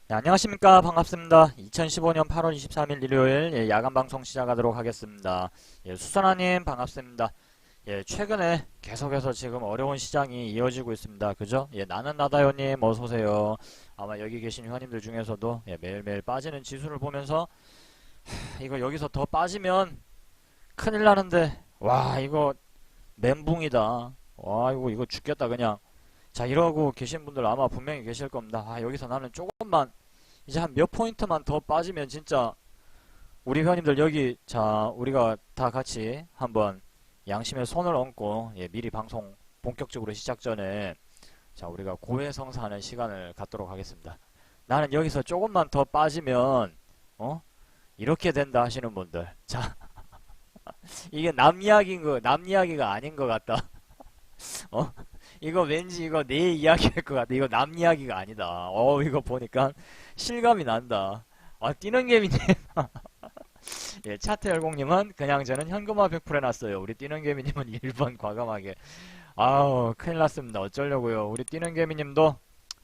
네, 안녕하십니까. 반갑습니다. 2015년 8월 23일 일요일 야간 방송 시작하도록 하겠습니다. 수선아님 반갑습니다. 최근에 계속해서 지금 어려운 시장이 이어지고 있습니다. 그죠? 나는 나다요님 어서오세요. 아마 여기 계신 회원님들 중에서도 매일매일 빠지는 지수를 보면서 이거 여기서 더 빠지면 큰일 나는데 와 이거 멘붕이다. 와 이거 죽겠다 그냥. 자 이러고 계신 분들 아마 분명히 계실 겁니다. 아 여기서 나는 조금만 이제 한 몇 포인트만 더 빠지면 진짜 우리 회원님들 여기 자 우리가 다 같이 한번 양심에 손을 얹고 미리 방송 본격적으로 시작 전에 자 우리가 고해성사하는 시간을 갖도록 하겠습니다. 나는 여기서 조금만 더 빠지면 이렇게 된다 하시는 분들 자 이게 남 이야기가 아닌 것 같다. 어 이거 왠지 이거 내 이야기일 것 같다. 이거 남 이야기가 아니다. 이거 보니까 실감이 난다. 뛰는 개미님. 차트 열공님은 그냥 저는 현금화 100% 해놨어요. 우리 뛰는 개미님은 1번 과감하게. 아우, 큰일 났습니다. 어쩌려고요. 우리 뛰는 개미님도,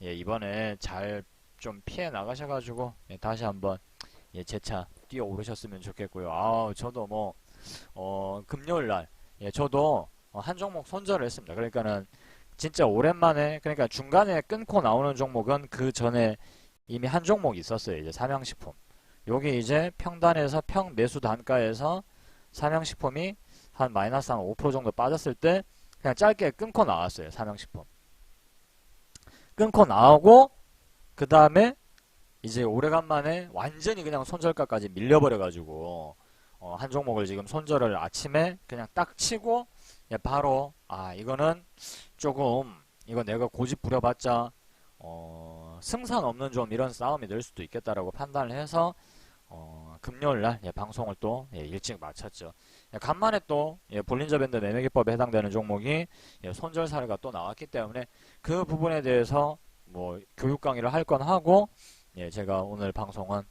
이번에 잘 좀 피해 나가셔가지고, 다시 한번, 제 차 뛰어 오르셨으면 좋겠고요. 아우, 저도 뭐, 금요일 날, 저도 한 종목 손절을 했습니다. 그러니까는, 진짜 오랜만에, 그러니까 중간에 끊고 나오는 종목은 그 전에 이미 한 종목 있었어요. 이제 삼양식품. 요게 이제 평단에서 평매수 단가에서 삼양식품이 한 마이너스 한 5% 정도 빠졌을 때 그냥 짧게 끊고 나왔어요. 삼양식품. 끊고 나오고 그 다음에 이제 오래간만에 완전히 그냥 손절가까지 밀려버려가지고 한 종목을 지금 손절을 아침에 그냥 딱 치고 바로 이거는 조금 이거 내가 고집 부려봤자 승산 없는 좀 이런 싸움이 될 수도 있겠다라고 판단을 해서 금요일날 방송을 또 일찍 마쳤죠. 간만에 또 볼린저 밴드 매매기법에 해당되는 종목이 손절 사례가 또 나왔기 때문에 그 부분에 대해서 뭐 교육 강의를 할 건 하고 제가 오늘 방송은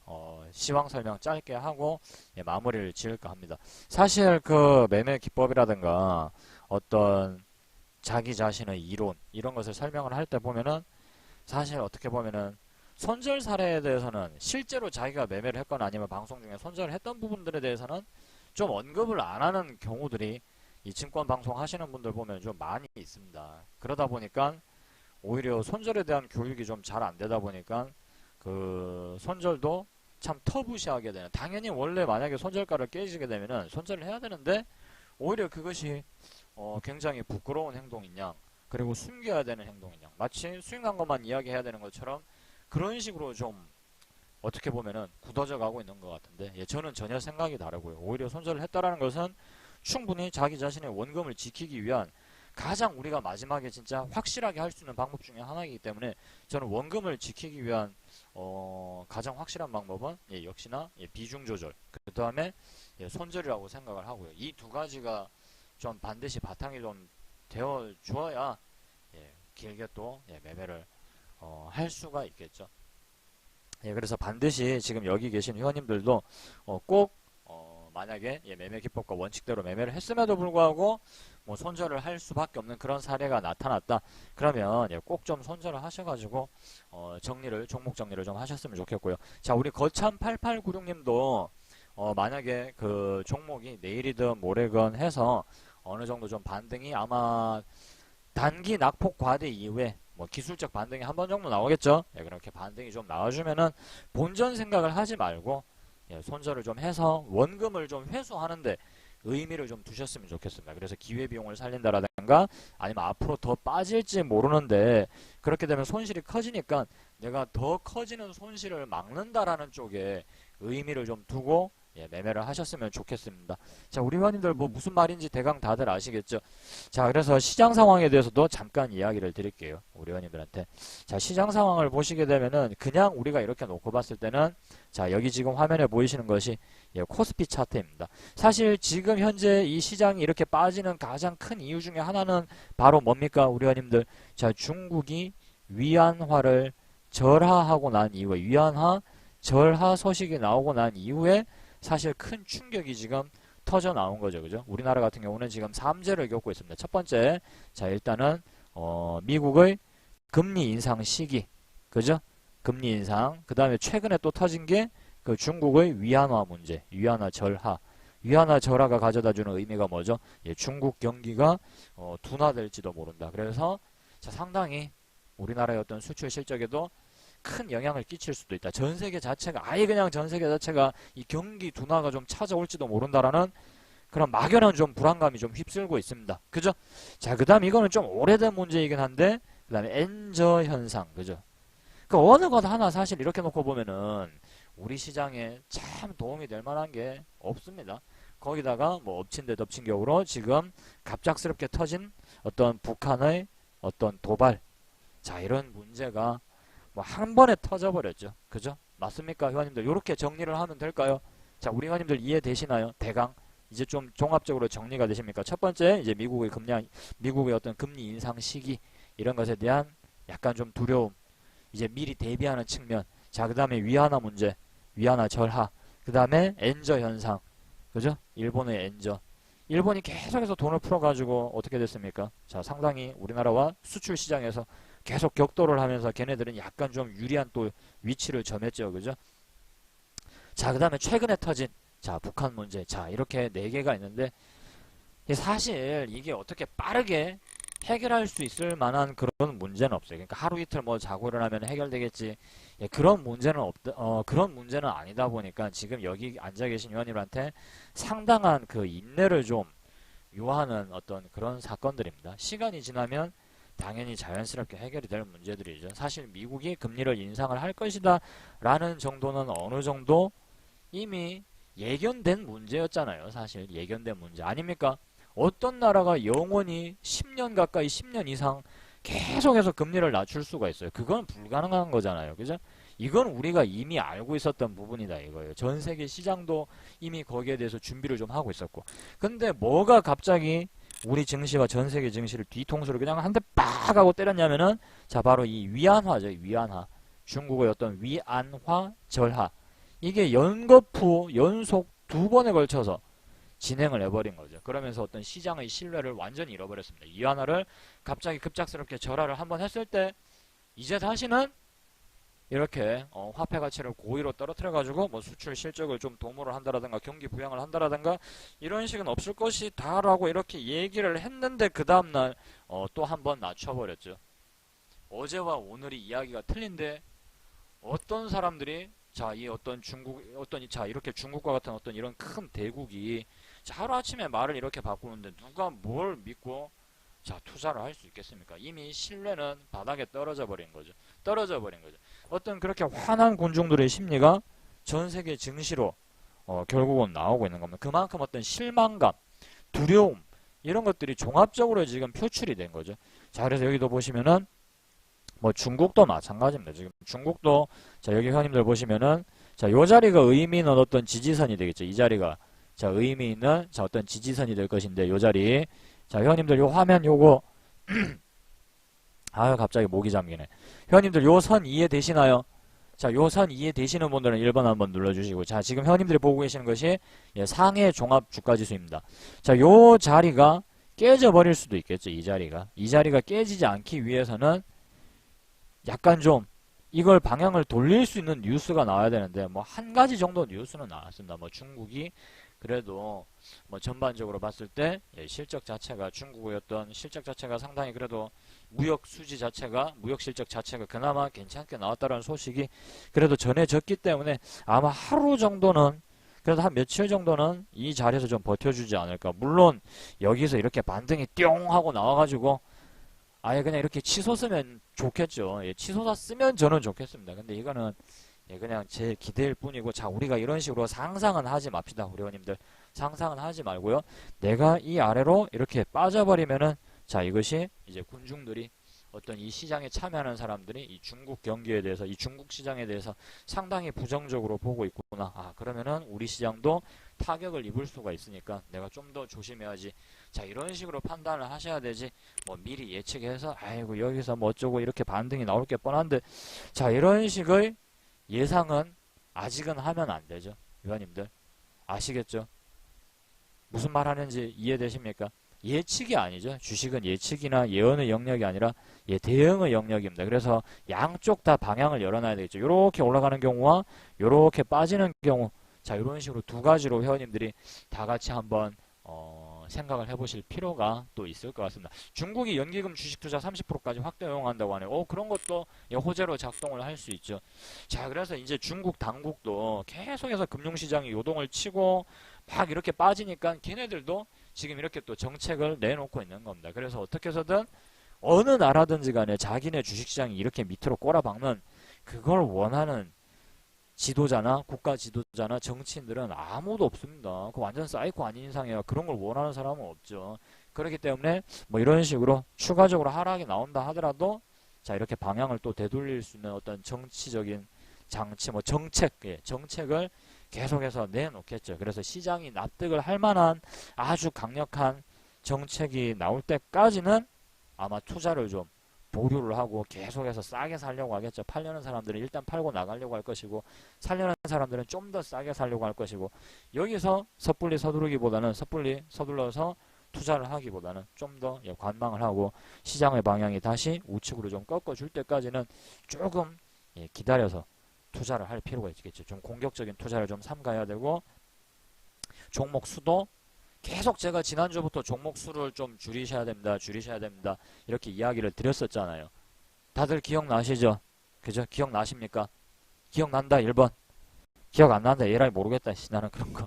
시황 설명 짧게 하고 마무리를 지을까 합니다. 사실 그 매매 기법이라든가 어떤 자기 자신의 이론 이런 것을 설명을 할 때 보면은 사실 어떻게 보면은 손절 사례에 대해서는 실제로 자기가 매매를 했거나 아니면 방송 중에 손절을 했던 부분들에 대해서는 좀 언급을 안 하는 경우들이 이 증권 방송 하시는 분들 보면 좀 많이 있습니다. 그러다 보니까 오히려 손절에 대한 교육이 좀 잘 안 되다 보니까 그 손절도 참 터부시하게 되는, 당연히 원래 만약에 손절가를 깨지게 되면은 손절을 해야 되는데 오히려 그것이 굉장히 부끄러운 행동이냐 그리고 숨겨야 되는 행동이냐 마치 수익난 것만 이야기해야 되는 것처럼 그런 식으로 좀 어떻게 보면은 굳어져 가고 있는 것 같은데 저는 전혀 생각이 다르고요. 오히려 손절을 했다라는 것은 충분히 자기 자신의 원금을 지키기 위한 가장 우리가 마지막에 진짜 확실하게 할 수 있는 방법 중에 하나이기 때문에 저는 원금을 지키기 위한 가장 확실한 방법은 역시나 비중 조절 그 다음에 손절이라고 생각을 하고요. 이 두 가지가 좀 반드시 바탕이 좀 되어 주어야 길게 또 매매를 할 수가 있겠죠. 그래서 반드시 지금 여기 계신 회원님들도 꼭 만약에 매매 기법과 원칙대로 매매를 했음에도 불구하고 뭐 손절을 할 수밖에 없는 그런 사례가 나타났다. 그러면 꼭 좀 손절을 하셔가지고 종목 정리를 좀 하셨으면 좋겠고요. 자, 우리 거참 8896님도 만약에 그 종목이 내일이든 모레건 해서 어느 정도 좀 반등이 아마 단기 낙폭 과대 이후에 뭐 기술적 반등이 한 번 정도 나오겠죠. 그렇게 반등이 좀 나와주면은 본전 생각을 하지 말고 손절을 좀 해서 원금을 좀 회수하는데 의미를 좀 두셨으면 좋겠습니다. 그래서 기회비용을 살린다라든가 아니면 앞으로 더 빠질지 모르는데 그렇게 되면 손실이 커지니까 내가 더 커지는 손실을 막는다라는 쪽에 의미를 좀 두고 매매를 하셨으면 좋겠습니다. 자, 우리 회원님들 뭐 무슨 말인지 대강 다들 아시겠죠? 자, 그래서 시장 상황에 대해서도 잠깐 이야기를 드릴게요. 우리 회원님들한테. 자, 시장 상황을 보시게 되면은 그냥 우리가 이렇게 놓고 봤을 때는 자, 여기 지금 화면에 보이시는 것이 코스피 차트입니다. 사실 지금 현재 이 시장이 이렇게 빠지는 가장 큰 이유 중에 하나는 바로 뭡니까? 우리 회원님들. 자, 중국이 위안화를 절하하고 난 이후에 위안화 절하 소식이 나오고 난 이후에 사실 큰 충격이 지금 터져 나온 거죠. 그죠? 우리나라 같은 경우는 지금 3제를 겪고 있습니다. 첫 번째, 자, 일단은, 미국의 금리 인상 시기. 그죠? 금리 인상. 그 다음에 최근에 또 터진 게 그 중국의 위안화 문제, 위안화 절하. 위안화 절하가 가져다주는 의미가 뭐죠? 예, 중국 경기가 둔화될지도 모른다. 그래서 자, 상당히 우리나라의 어떤 수출 실적에도 큰 영향을 끼칠 수도 있다. 전 세계 자체가 아예 그냥 전 세계 자체가 이 경기 둔화가 좀 찾아올지도 모른다라는 그런 막연한 좀 불안감이 좀 휩쓸고 있습니다. 그죠? 자, 그 다음 이거는 좀 오래된 문제이긴 한데 그 다음에 엔저 현상. 그죠? 그 어느 것 하나 사실 이렇게 놓고 보면은 우리 시장에 참 도움이 될 만한 게 없습니다. 거기다가 뭐 엎친 데 덮친 격으로 지금 갑작스럽게 터진 어떤 북한의 어떤 도발. 자, 이런 문제가 뭐 한 번에 터져버렸죠. 그죠? 맞습니까? 회원님들 이렇게 정리를 하면 될까요? 자, 우리 회원님들 이해되시나요? 대강 이제 좀 종합적으로 정리가 되십니까? 첫 번째 이제 미국의 어떤 금리 인상 시기 이런 것에 대한 약간 좀 두려움, 이제 미리 대비하는 측면. 자, 그 다음에 위안화 문제, 위안화 절하. 그 다음에 엔저 현상. 그죠? 일본의 엔저. 일본이 계속해서 돈을 풀어가지고 어떻게 됐습니까? 자, 상당히 우리나라와 수출 시장에서 계속 격돌을 하면서 걔네들은 약간 좀 유리한 또 위치를 점했죠. 그죠? 자, 그 다음에 최근에 터진 자, 북한 문제. 자, 이렇게 네 개가 있는데 사실 이게 어떻게 빠르게 해결할 수 있을 만한 그런 문제는 없어요. 그러니까 하루 이틀 뭐 자고 일어나면 해결되겠지. 예, 그런 문제는 그런 문제는 아니다 보니까 지금 여기 앉아 계신 의원님한테 상당한 그 인내를 좀 요하는 어떤 그런 사건들입니다. 시간이 지나면 당연히 자연스럽게 해결이 될 문제들이죠. 사실 미국이 금리를 인상을 할 것이다 라는 정도는 어느 정도 이미 예견된 문제였잖아요. 사실 예견된 문제 아닙니까? 어떤 나라가 영원히 10년 가까이 10년 이상 계속해서 금리를 낮출 수가 있어요. 그건 불가능한 거잖아요. 그죠? 이건 우리가 이미 알고 있었던 부분이다 이거예요. 전 세계 시장도 이미 거기에 대해서 준비를 좀 하고 있었고. 근데 뭐가 갑자기 우리 증시와 전 세계 증시를 뒤통수를 그냥 한 대 빡 하고 때렸냐면은 자, 바로 이 위안화죠. 위안화. 중국의 어떤 위안화 절하. 이게 연속 두 번에 걸쳐서 진행을 해버린 거죠. 그러면서 어떤 시장의 신뢰를 완전히 잃어버렸습니다. 위안화를 갑자기 급작스럽게 절하를 한번 했을 때 이제 다시는 이렇게 화폐 가치를 고의로 떨어뜨려가지고 뭐 수출 실적을 좀 도모를 한다라든가 경기 부양을 한다라든가 이런 식은 없을 것이다라고 이렇게 얘기를 했는데 그 다음날 또 한 번 낮춰버렸죠. 어제와 오늘이 이야기가 틀린데 어떤 사람들이 자, 이 어떤 자, 이렇게 중국과 같은 어떤 이런 큰 대국이 자, 하루아침에 말을 이렇게 바꾸는데 누가 뭘 믿고 자, 투자를 할 수 있겠습니까? 이미 신뢰는 바닥에 떨어져 버린 거죠. 어떤 그렇게 화난 군중들의 심리가 전 세계 증시로 결국은 나오고 있는 겁니다. 그만큼 어떤 실망감, 두려움 이런 것들이 종합적으로 지금 표출이 된 거죠. 자, 그래서 여기도 보시면은 뭐 중국도 마찬가지입니다. 지금 중국도 자, 여기 회원님들 보시면은 자, 요 자리가 의미 있는 어떤 지지선이 되겠죠. 이 자리가 자, 의미 있는 자, 어떤 지지선이 될 것인데 요 자리 자, 회원님들 요 화면 요거 아유, 갑자기 목이 잠기네. 회원님들 요 선 이해되시나요? 자, 요 선 이해되시는 분들은 1번 한번 눌러주시고 자, 지금 회원님들이 보고 계시는 것이 예, 상해 종합 주가지수입니다. 자, 요 자리가 깨져버릴 수도 있겠죠. 이 자리가 깨지지 않기 위해서는 약간 좀 이걸 방향을 돌릴 수 있는 뉴스가 나와야 되는데 뭐 한 가지 정도 뉴스는 나왔습니다. 뭐 중국이 그래도 뭐 전반적으로 봤을 때 예, 중국의 어떤 실적 자체가 상당히 그래도 무역 실적 자체가 그나마 괜찮게 나왔다는 소식이 그래도 전해졌기 때문에 아마 하루 정도는 그래도 한 며칠 정도는 이 자리에서 좀 버텨주지 않을까. 물론 여기서 이렇게 반등이 뿅 하고 나와가지고 아예 그냥 이렇게 치솟으면 좋겠죠. 예, 치솟아 쓰면 저는 좋겠습니다. 근데 이거는 예, 그냥 제 기대일 뿐이고 자, 우리가 이런 식으로 상상은 하지 맙시다. 우리 회원님들 상상은 하지 말고요. 내가 이 아래로 이렇게 빠져버리면은 자, 이것이 이제 군중들이 어떤 이 시장에 참여하는 사람들이 이 중국 경기에 대해서 이 중국 시장에 대해서 상당히 부정적으로 보고 있구나. 아, 그러면은 우리 시장도 타격을 입을 수가 있으니까 내가 좀 더 조심해야지. 자, 이런 식으로 판단을 하셔야 되지. 뭐 미리 예측해서 아이고 여기서 뭐 어쩌고 이렇게 반등이 나올 게 뻔한데 자, 이런 식의 예상은 아직은 하면 안 되죠. 위원님들 아시겠죠? 무슨 말 하는지 이해되십니까? 예측이 아니죠. 주식은 예측이나 예언의 영역이 아니라 대응의 영역입니다. 그래서 양쪽 다 방향을 열어놔야 되겠죠. 요렇게 올라가는 경우와 요렇게 빠지는 경우, 자, 이런 식으로 두 가지로 회원님들이 다 같이 한번 생각을 해보실 필요가 또 있을 것 같습니다. 중국이 연기금 주식 투자 30%까지 확대 허용한다고 하네요. 그런 것도 호재로 작동을 할 수 있죠. 자, 그래서 이제 중국 당국도 계속해서 금융시장이 요동을 치고 막 이렇게 빠지니까 걔네들도 지금 이렇게 또 정책을 내놓고 있는 겁니다. 그래서 어떻게 해서든 어느 나라든지 간에 자기네 주식시장이 이렇게 밑으로 꼬라박는 그걸 원하는 지도자나 국가 지도자나 정치인들은 아무도 없습니다. 그 완전 사이코 아닌 이상이야. 그런 걸 원하는 사람은 없죠. 그렇기 때문에 뭐 이런 식으로 추가적으로 하락이 나온다 하더라도 자, 이렇게 방향을 또 되돌릴 수 있는 어떤 정치적인 장치, 뭐 정책을 계속해서 내놓겠죠. 그래서 시장이 납득을 할 만한 아주 강력한 정책이 나올 때까지는 아마 투자를 좀 보류를 하고 계속해서 싸게 살려고 하겠죠. 팔려는 사람들은 일단 팔고 나가려고 할 것이고, 살려는 사람들은 좀 더 싸게 살려고 할 것이고, 여기서 섣불리 서두르기보다는 섣불리 서둘러서 투자를 하기보다는 좀 더 관망을 하고 시장의 방향이 다시 우측으로 좀 꺾어줄 때까지는 조금 기다려서 투자를 할 필요가 있겠죠. 좀 공격적인 투자를 좀 삼가야 되고, 종목 수도 계속 제가 지난주부터 종목 수를 좀 줄이셔야 됩니다. 이렇게 이야기를 드렸었잖아요. 다들 기억나시죠? 그죠? 기억나십니까? 기억난다 1번. 기억 안 난다 에라이 모르겠다. 나는 그런 거.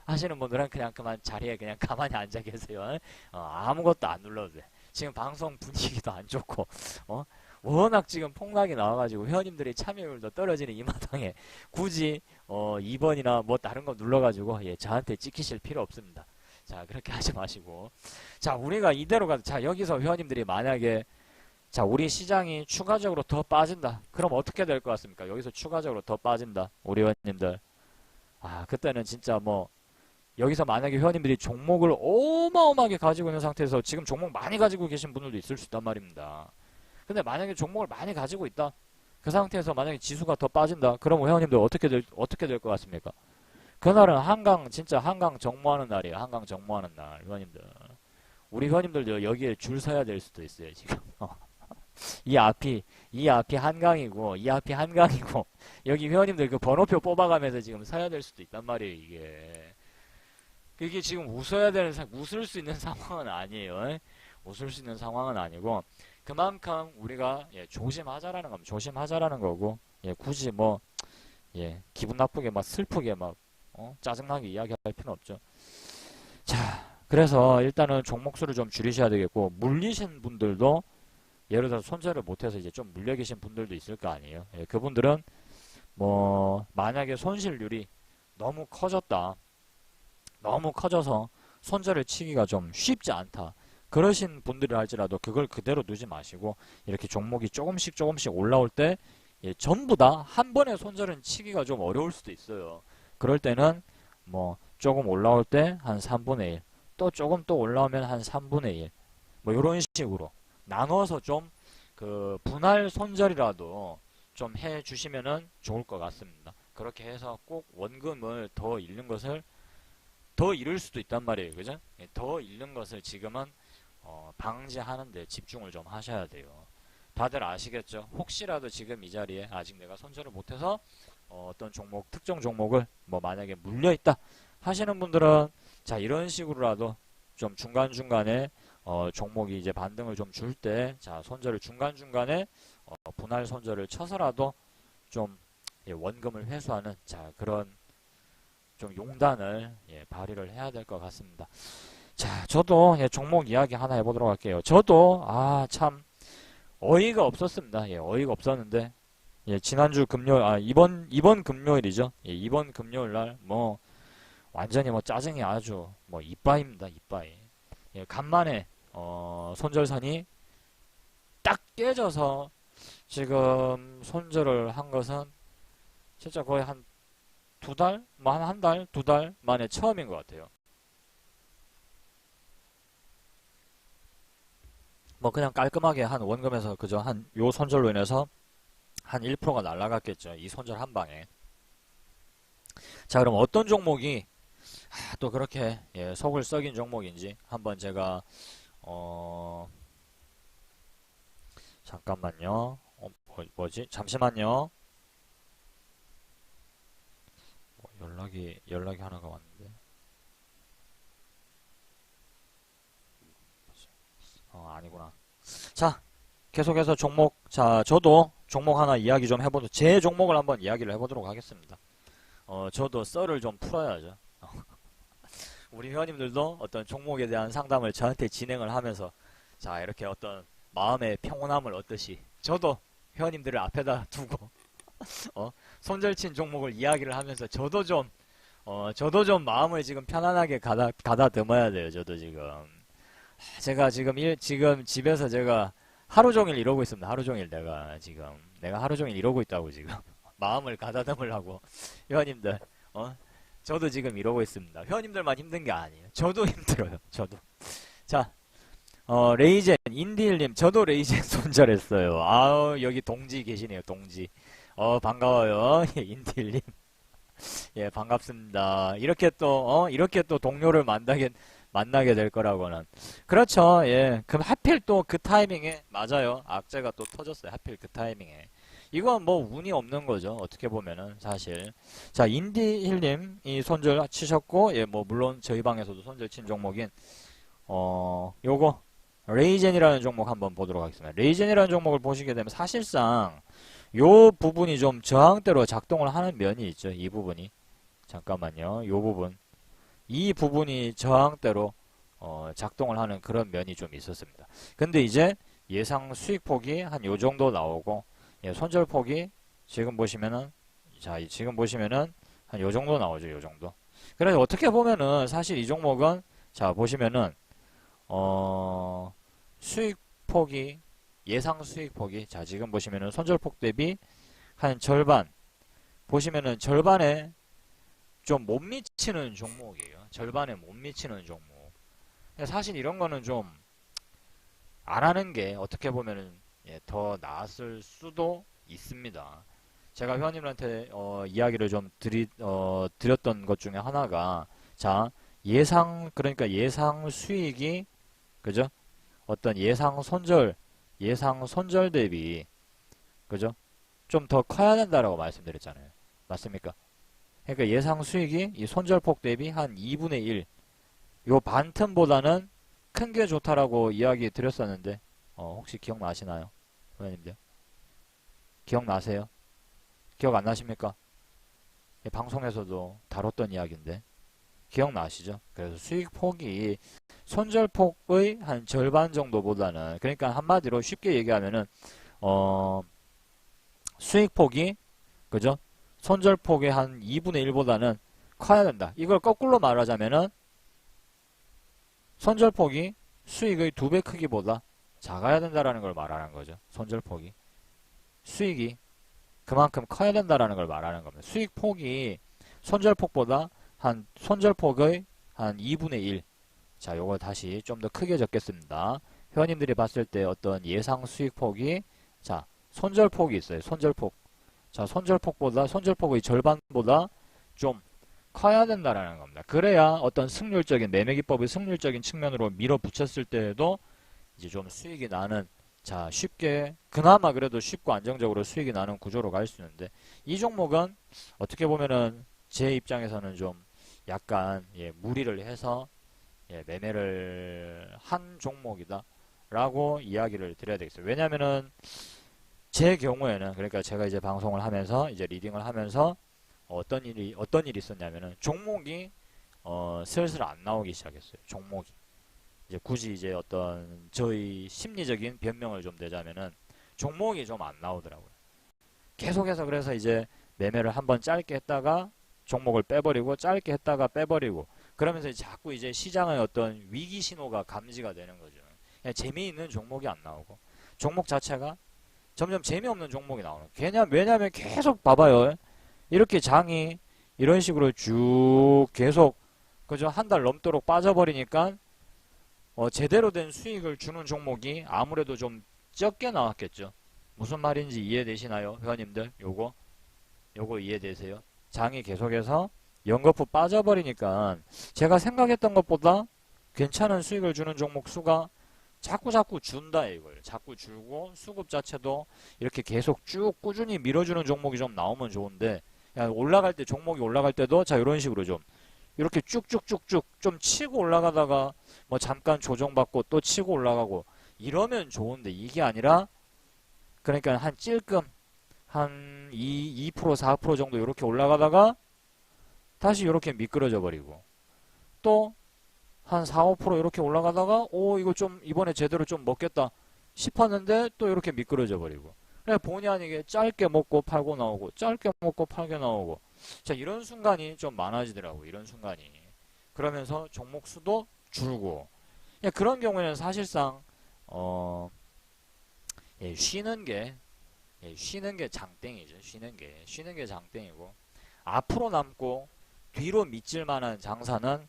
하시는 분들은 그냥 그만 자리에 그냥 가만히 앉아 계세요. 아무것도 안 눌러도 돼. 지금 방송 분위기도 안 좋고, 워낙 지금 폭락이 나와가지고 회원님들이 참여율도 떨어지는 이 마당에 굳이 2번이나 뭐 다른 거 눌러가지고 저한테 찍히실 필요 없습니다. 자, 그렇게 하지 마시고, 자, 우리가 이대로 가서, 자, 여기서 회원님들이 만약에 자, 우리 시장이 추가적으로 더 빠진다. 그럼 어떻게 될 것 같습니까? 여기서 추가적으로 더 빠진다. 우리 회원님들. 그때는 진짜 뭐 여기서 만약에 회원님들이 종목을 어마어마하게 가지고 있는 상태에서 지금 종목 많이 가지고 계신 분들도 있을 수 있단 말입니다. 근데 만약에 종목을 많이 가지고 있다. 그 상태에서 만약에 지수가 더 빠진다. 그럼 회원님들 어떻게 될 것 같습니까? 그날은 진짜 한강 정모하는 날이에요. 한강 정모하는 날, 회원님들. 우리 회원님들도 여기에 줄 서야 될 수도 있어요, 지금. 이 앞이 한강이고, 여기 회원님들 그 번호표 뽑아가면서 지금 서야 될 수도 있단 말이에요, 이게. 이게 지금 웃을 수 있는 상황은 아니에요. 웃을 수 있는 상황은 아니고, 그만큼 우리가 조심하자라는 겁니다. 조심하자라는 거고, 굳이 뭐, 기분 나쁘게 막 슬프게 막, 짜증나게 이야기할 필요는 없죠. 자, 그래서 일단은 종목 수를 좀 줄이셔야 되겠고, 물리신 분들도 예를 들어서 손절을 못해서 이제 좀 물려 계신 분들도 있을 거 아니에요. 그분들은 뭐 만약에 손실률이 너무 커졌다. 너무 커져서 손절을 치기가 좀 쉽지 않다. 그러신 분들이 할지라도 그걸 그대로 두지 마시고 이렇게 종목이 조금씩 올라올 때 전부 다 한 번에 손절은 치기가 좀 어려울 수도 있어요. 그럴 때는 뭐 조금 올라올 때 한 3분의 1, 또 조금 또 올라오면 한 3분의 1, 뭐 이런 식으로 나눠서 좀 그 분할 손절이라도 좀 해주시면은 좋을 것 같습니다. 그렇게 해서 꼭 원금을 더 잃을 수도 있단 말이에요. 그죠? 더 잃는 것을 지금은 방지하는데 집중을 좀 하셔야 돼요. 다들 아시겠죠? 혹시라도 지금 이 자리에 아직 내가 손절을 못해서 어떤 종목, 특정 종목을 뭐 만약에 물려있다 하시는 분들은 자, 이런 식으로라도 좀 중간중간에 종목이 이제 반등을 좀 줄 때, 자, 손절을 중간중간에 분할 손절을 쳐서라도 좀 원금을 회수하는 자, 그런 좀 용단을 발휘를 해야 될 것 같습니다. 자, 저도 종목 이야기 하나 해보도록 할게요. 저도 참 어이가 없었습니다. 어이가 없었는데 지난주 금요일, 이번 금요일이죠. 이번 금요일 날 뭐 완전히 뭐 짜증이 아주 뭐 이빠입니다. 이빠이. 간만에 손절선이 딱 깨져서 지금 손절을 한 것은 진짜 거의 한 두 달? 뭐 한 달? 두 달 만에 처음인 것 같아요. 뭐 그냥 깔끔하게 한 원금에서 그저 한 요 손절로 인해서 한 1%가 날라갔겠죠. 이 손절 한 방에. 자, 그럼 어떤 종목이 또 그렇게 예, 속을 썩인 종목인지 한번 제가 어 잠깐만요. 뭐지? 잠시만요. 연락이 하나가 왔는데. 아니구나. 자, 계속해서 종목. 자, 저도 종목 하나 이야기 좀 해보도록, 제 종목을 한번 이야기를 해보도록 하겠습니다. 저도 썰을 좀 풀어야죠. 우리 회원님들도 어떤 종목에 대한 상담을 저한테 진행을 하면서, 자, 이렇게 어떤 마음의 평온함을 얻듯이, 저도 회원님들을 앞에다 두고, 손절친 종목을 이야기를 하면서, 저도 좀 마음을 지금 편안하게 가다듬어야 돼요, 저도 지금. 제가 지금 집에서 제가 하루 종일 이러고 있습니다. 하루 종일 내가 하루 종일 이러고 있다고 지금. 마음을 가다듬으려고. 회원님들, 저도 지금 이러고 있습니다. 회원님들만 힘든 게 아니에요. 저도 힘들어요. 저도. 자, 레이젠, 인디일님, 저도 레이젠 손절했어요. 아우, 여기 동지 계시네요, 동지. 반가워요. 예, 인디일님. 예, 반갑습니다. 이렇게 또 동료를 만나게 될 거라고는. 그렇죠. 예. 그럼 하필 또 그 타이밍에, 맞아요. 악재가 또 터졌어요. 하필 그 타이밍에. 이건 뭐 운이 없는 거죠. 어떻게 보면은, 사실. 자, 인디힐님, 이 손절 치셨고, 예, 뭐, 물론 저희 방에서도 손절 친 종목인, 요거, 레이젠이라는 종목 한번 보도록 하겠습니다. 레이젠이라는 종목을 보시게 되면 사실상, 요 부분이 좀 저항대로 작동을 하는 면이 있죠. 이 부분이. 잠깐만요. 요 부분. 이 부분이 저항대로 작동을 하는 그런 면이 좀 있었습니다. 근데 이제 예상 수익폭이 한 요 정도 나오고, 예, 손절폭이 지금 보시면은, 자, 지금 보시면은 한 요 정도 나오죠. 요 정도. 그래서 어떻게 보면은 사실 이 종목은, 자, 보시면은 수익폭이, 예상 수익폭이, 자, 지금 보시면은 손절폭 대비 한 절반, 보시면은 절반에 좀 못 미치는 종목이에요. 절반에 못 미치는 종목. 사실 이런 거는 좀 안 하는 게 어떻게 보면은, 예, 더 나았을 수도 있습니다. 제가 회원님한테 이야기를 좀 드렸던 것 중에 하나가, 자, 그러니까 예상 수익이, 그죠? 어떤 예상 손절 대비, 그죠? 좀 더 커야 된다라고 말씀드렸잖아요. 맞습니까? 그러니까 예상 수익이 이 손절폭 대비 한 2분의 1, 요 반틈보다는 큰 게 좋다라고 이야기 드렸었는데, 혹시 기억나시나요? 회원님들? 기억나세요? 기억 안 나십니까? 방송에서도 다뤘던 이야기인데, 기억나시죠? 그래서 수익폭이 손절폭의 한 절반 정도보다는, 그러니까 한마디로 쉽게 얘기하면은, 수익폭이, 그죠? 손절폭의 한 2분의 1보다는 커야 된다. 이걸 거꾸로 말하자면은 손절폭이 수익의 2배 크기보다 작아야 된다라는 걸 말하는 거죠. 손절폭이. 수익이 그만큼 커야 된다라는 걸 말하는 겁니다. 수익폭이 손절폭의 한 2분의 1. 자, 요걸 다시 좀 더 크게 적겠습니다. 회원님들이 봤을 때 어떤 예상 수익폭이, 자, 손절폭이 있어요. 손절폭. 자, 손절폭의 절반보다 좀 커야 된다라는 겁니다. 그래야 어떤 매매 기법의 승률적인 측면으로 밀어붙였을 때에도 이제 좀 수익이 나는, 자, 그나마 그래도 쉽고 안정적으로 수익이 나는 구조로 갈 수 있는데, 이 종목은 어떻게 보면은 제 입장에서는 좀 약간, 예, 무리를 해서, 예, 매매를 한 종목이다 라고 이야기를 드려야 되겠어요. 왜냐면은 제 경우에는, 그러니까 제가 이제 방송을 하면서, 이제 리딩을 하면서 어떤 일이 있었냐면은, 종목이 슬슬 안 나오기 시작했어요. 종목이. 이제 굳이 이제 어떤 저희 심리적인 변명을 좀 내자면은, 종목이 좀 안 나오더라고요. 계속해서 그래서 이제 매매를 한번 짧게 했다가 종목을 빼버리고, 짧게 했다가 빼버리고, 그러면서 이제 자꾸 이제 시장의 어떤 위기 신호가 감지가 되는 거죠. 그냥 재미있는 종목이 안 나오고, 종목 자체가 점점 재미없는 종목이 나오는. 왜냐면 계속 봐봐요. 이렇게 장이 이런 식으로 쭉 계속, 그죠? 한 달 넘도록 빠져버리니까 제대로 된 수익을 주는 종목이 아무래도 좀 적게 나왔겠죠. 무슨 말인지 이해되시나요? 회원님들 요거 이해되세요? 장이 계속해서 연거푸 빠져버리니까 제가 생각했던 것보다 괜찮은 수익을 주는 종목 수가 자꾸 준다 이걸. 자꾸 줄고 수급 자체도 이렇게 계속 쭉 꾸준히 밀어주는 종목이 좀 나오면 좋은데, 올라갈 때 종목이 올라갈 때도 자 이런 식으로 좀 이렇게 쭉쭉쭉쭉 좀 치고 올라가다가 뭐 잠깐 조정받고 또 치고 올라가고 이러면 좋은데, 이게 아니라 그러니까 한 찔끔 한 2% 4% 정도 이렇게 올라가다가 다시 이렇게 미끄러져 버리고 또 한 4, 5% 이렇게 올라가다가 이거 좀 이번에 제대로 좀 먹겠다 싶었는데 또 이렇게 미끄러져 버리고, 그래 본의 아니게 짧게 먹고 팔고 나오고 짧게 먹고 팔게 나오고, 자 이런 순간이 좀 많아지더라고. 이런 순간이. 그러면서 종목 수도 줄고, 그런 경우에는 사실상 쉬는 게 장땡이죠. 쉬는 게 장땡이고, 앞으로 남고 뒤로 미칠 만한 장사는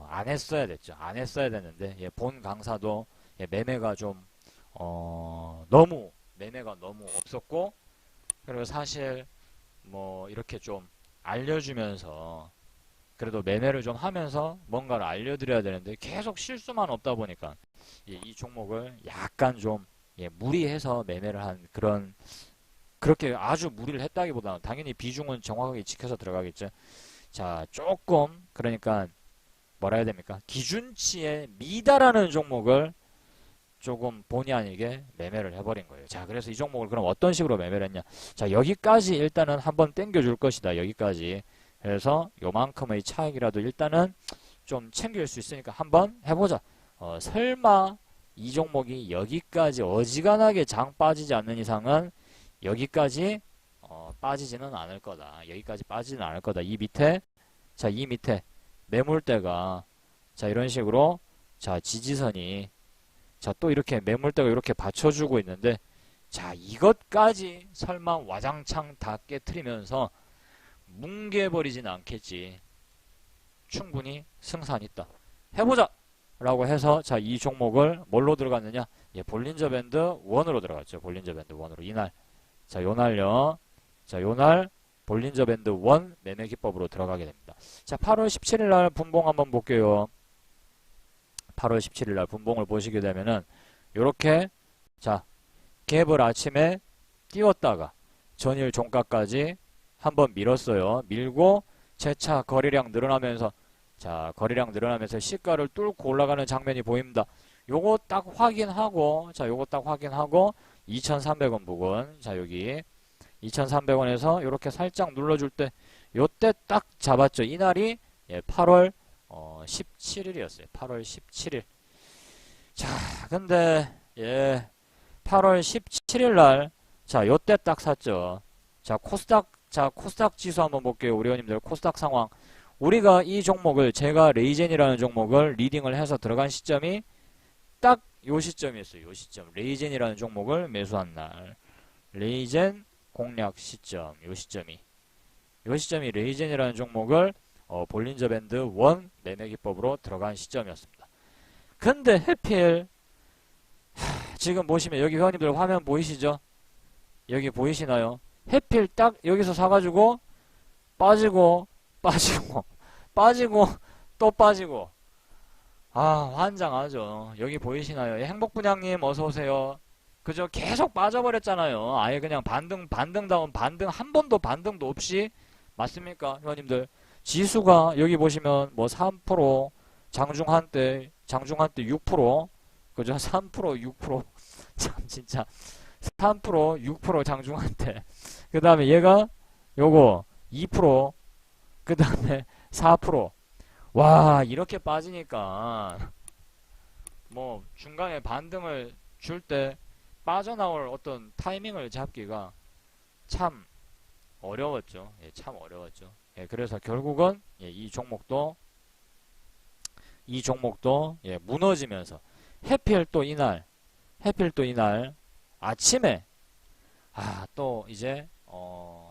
안 했어야 됐죠. 안 했어야 됐는데, 본 강사도 매매가 좀 매매가 너무 없었고, 그리고 사실 뭐 이렇게 좀 알려주면서 그래도 매매를 좀 하면서 뭔가를 알려드려야 되는데 계속 실수만 없다 보니까 이 종목을 약간 좀 무리해서 매매를 한 그런, 그렇게 아주 무리를 했다기보다는 당연히 비중은 정확하게 지켜서 들어가겠죠. 자, 조금 그러니까 뭐라 해야 됩니까? 기준치에 미달하는 종목을 조금 본의 아니게 매매를 해버린 거예요. 자, 그래서 이 종목을 그럼 어떤 식으로 매매를 했냐? 자, 여기까지 일단은 한번 땡겨줄 것이다. 여기까지. 그래서 요만큼의 차익이라도 일단은 좀 챙길 수 있으니까 한번 해보자. 설마 이 종목이 여기까지 어지간하게 장 빠지지 않는 이상은 여기까지 빠지지는 않을 거다. 여기까지 빠지지는 않을 거다. 이 밑에, 자, 이 밑에 매물대가 자 이런 식으로 자 지지선이 자 또 이렇게 매물대가 이렇게 받쳐주고 있는데, 자 이것까지 설마 와장창 다 깨트리면서 뭉개버리진 않겠지. 충분히 승산 있다. 해보자! 라고 해서 자 이 종목을 뭘로 들어갔느냐? 볼린저 밴드 1으로 들어갔죠. 볼린저 밴드 1으로 이날. 자 요날요. 자 요날 볼린저 밴드 1 매매 기법으로 들어가게 됩니다. 자 8월 17일날 분봉 한번 볼게요. 8월 17일날 분봉을 보시게 되면은 요렇게 자 갭을 아침에 띄웠다가 전일 종가까지 한번 밀었어요. 밀고 재차 거래량 늘어나면서 자 거래량 늘어나면서 시가를 뚫고 올라가는 장면이 보입니다. 요거 딱 확인하고 자 요거 딱 확인하고 2,300원 부근 자 여기 2,300원에서 이렇게 살짝 눌러줄 때 요때 딱 잡았죠. 이날이 8월 17일이었어요. 8월 17일. 자 근데 8월 17일날 자 요때 딱 샀죠. 자 코스닥 지수 한번 볼게요. 우리 회원님들 코스닥 상황. 우리가 이 종목을 제가 레이젠이라는 종목을 리딩을 해서 들어간 시점이 딱 요 시점이었어요. 요 시점. 레이젠이라는 종목을 매수한 날. 레이젠 공략 시점. 요 시점이 레이젠이라는 종목을 볼린저 밴드 1 매매 기법으로 들어간 시점이었습니다. 근데 해필 지금 보시면 여기 회원님들 화면 보이시죠? 여기 보이시나요? 해필 딱 여기서 사가지고 빠지고 또 빠지고 환장하죠. 여기 보이시나요? 행복분양님 어서오세요. 그죠? 계속 빠져버렸잖아요. 아예 그냥 반등다운 반등 한 번도 반등도 없이. 맞습니까 회원님들? 지수가 여기 보시면 뭐 3% 장중한때 6% 그죠? 3% 6% 참 진짜 3% 6% 장중한때 그 다음에 얘가 요거 2% 그 다음에 4% 와 이렇게 빠지니까 뭐 중간에 반등을 줄 때 빠져나올 어떤 타이밍을 잡기가 참 어려웠죠. 참 어려웠죠. 그래서 결국은 이 종목도 무너지면서 해필 또 이날 아침에 또 이제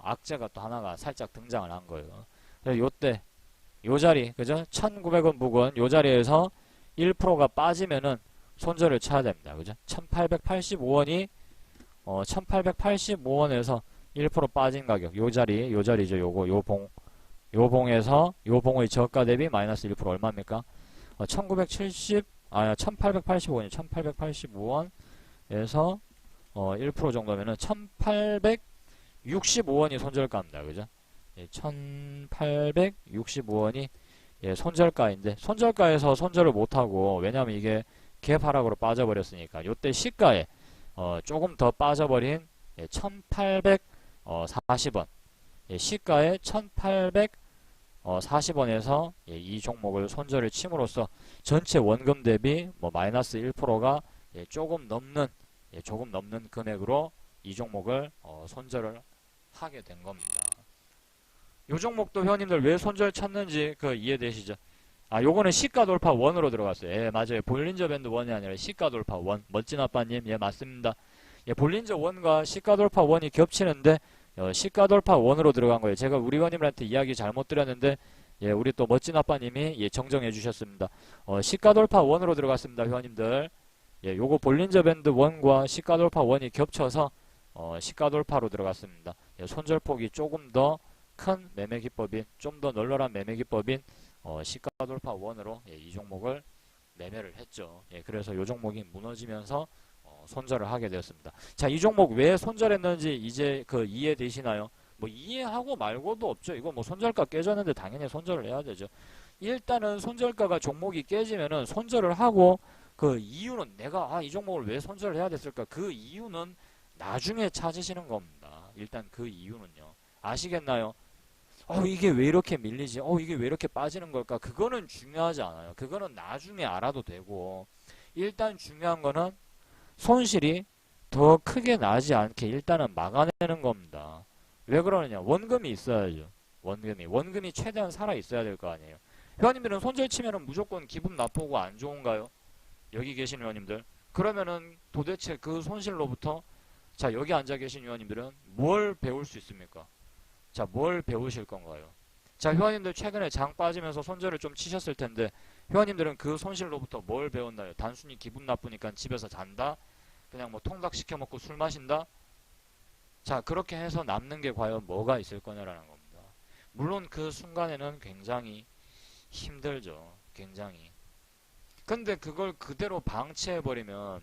악재가 또 하나가 살짝 등장을 한 거예요. 그래서 요때 요 자리 그죠? 1,900원 부근 요 자리에서 1%가 빠지면은 손절을 쳐야 됩니다. 그죠? 1,885원이 1,885원에서 1% 빠진 가격 요 자리죠. 요거 요 봉 요 봉에서 요 봉의 저가 대비 마이너스 1% 얼마입니까? 1885원이 1885원에서 1% 정도면은 1865원이 손절가입니다. 그죠? 예, 1865원이 예, 손절가인데 손절가에서 손절을 못하고 왜냐면 이게 갭 하락으로 빠져버렸으니까 요때 시가에 조금 더 빠져버린 예, 1840원 예, 시가에 1840원에서 예, 이 종목을 손절을 침으로써 전체 원금 대비 뭐 마이너스 1%가 예, 조금 넘는 금액으로 이 종목을 손절을 하게 된 겁니다. 요 종목도 회원님들 왜 손절 찾는지 그 이해되시죠? 아, 요거는 시가 돌파 원으로 들어갔어요. 예, 맞아요. 볼린저 밴드 원이 아니라 시가 돌파 원. 멋진 아빠님, 예, 맞습니다. 예, 볼린저 원과 시가 돌파 원이 겹치는데 시가 돌파 원으로 들어간 거예요. 제가 우리 회원님들한테 이야기 잘못 드렸는데 예, 우리 또 멋진 아빠님이 예, 정정해 주셨습니다. 시가 돌파 원으로 들어갔습니다, 회원님들. 예, 요거 볼린저 밴드 원과 시가 돌파 원이 겹쳐서 시가 돌파로 들어갔습니다. 예, 손절폭이 조금 더 큰 매매 기법인, 좀 더 널널한 매매 기법인 시가 돌파 원으로 예, 이 종목을 매매를 했죠. 예, 그래서 이 종목이 무너지면서 손절을 하게 되었습니다. 자, 이 종목 왜 손절했는지 이제 그 이해되시나요? 뭐 이해하고 말고도 없죠. 이거 뭐 손절가 깨졌는데 당연히 손절을 해야 되죠. 일단은 손절가가 종목이 깨지면은 손절을 하고 그 이유는 내가 이 종목을 왜 손절을 해야 됐을까? 그 이유는 나중에 찾으시는 겁니다. 일단 그 이유는요. 아시겠나요? 이게 왜 이렇게 밀리지? 이게 왜 이렇게 빠지는 걸까? 그거는 중요하지 않아요. 그거는 나중에 알아도 되고, 일단 중요한 거는 손실이 더 크게 나지 않게 일단은 막아내는 겁니다. 왜 그러느냐? 원금이 있어야죠. 원금이 최대한 살아 있어야 될 거 아니에요. 회원님들은 손절 치면은 무조건 기분 나쁘고 안 좋은가요? 여기 계신 회원님들. 그러면은 도대체 그 손실로부터 자, 여기 앉아 계신 회원님들은 뭘 배울 수 있습니까? 자, 뭘 배우실 건가요? 자, 회원님들 최근에 장 빠지면서 손절을 좀 치셨을 텐데 회원님들은 그 손실로부터 뭘 배웠나요? 단순히 기분 나쁘니까 집에서 잔다? 그냥 뭐 통닭 시켜 먹고 술 마신다? 자, 그렇게 해서 남는 게 과연 뭐가 있을 거냐라는 겁니다. 물론 그 순간에는 굉장히 힘들죠. 굉장히. 근데 그걸 그대로 방치해버리면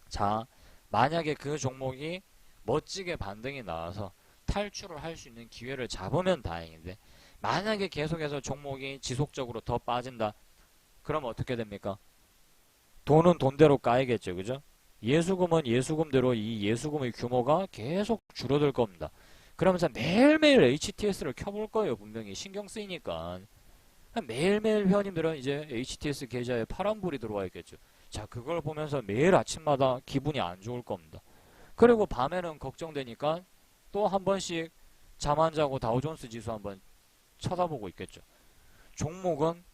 자, 만약에 그 종목이 멋지게 반등이 나와서 탈출을 할 수 있는 기회를 잡으면 다행인데 만약에 계속해서 종목이 지속적으로 더 빠진다 그러면 어떻게 됩니까? 돈은 돈대로 까이겠죠. 그죠? 예수금은 예수금대로 이 예수금의 규모가 계속 줄어들 겁니다. 그러면서 매일매일 HTS를 켜볼 거예요. 분명히 신경 쓰이니까 매일매일 회원님들은 이제 HTS 계좌에 파란불이 들어와 있겠죠. 자, 그걸 보면서 매일 아침마다 기분이 안 좋을 겁니다. 그리고 밤에는 걱정되니까 또 한 번씩 잠 안 자고 다우존스 지수 한번 쳐다보고 있겠죠. 종목은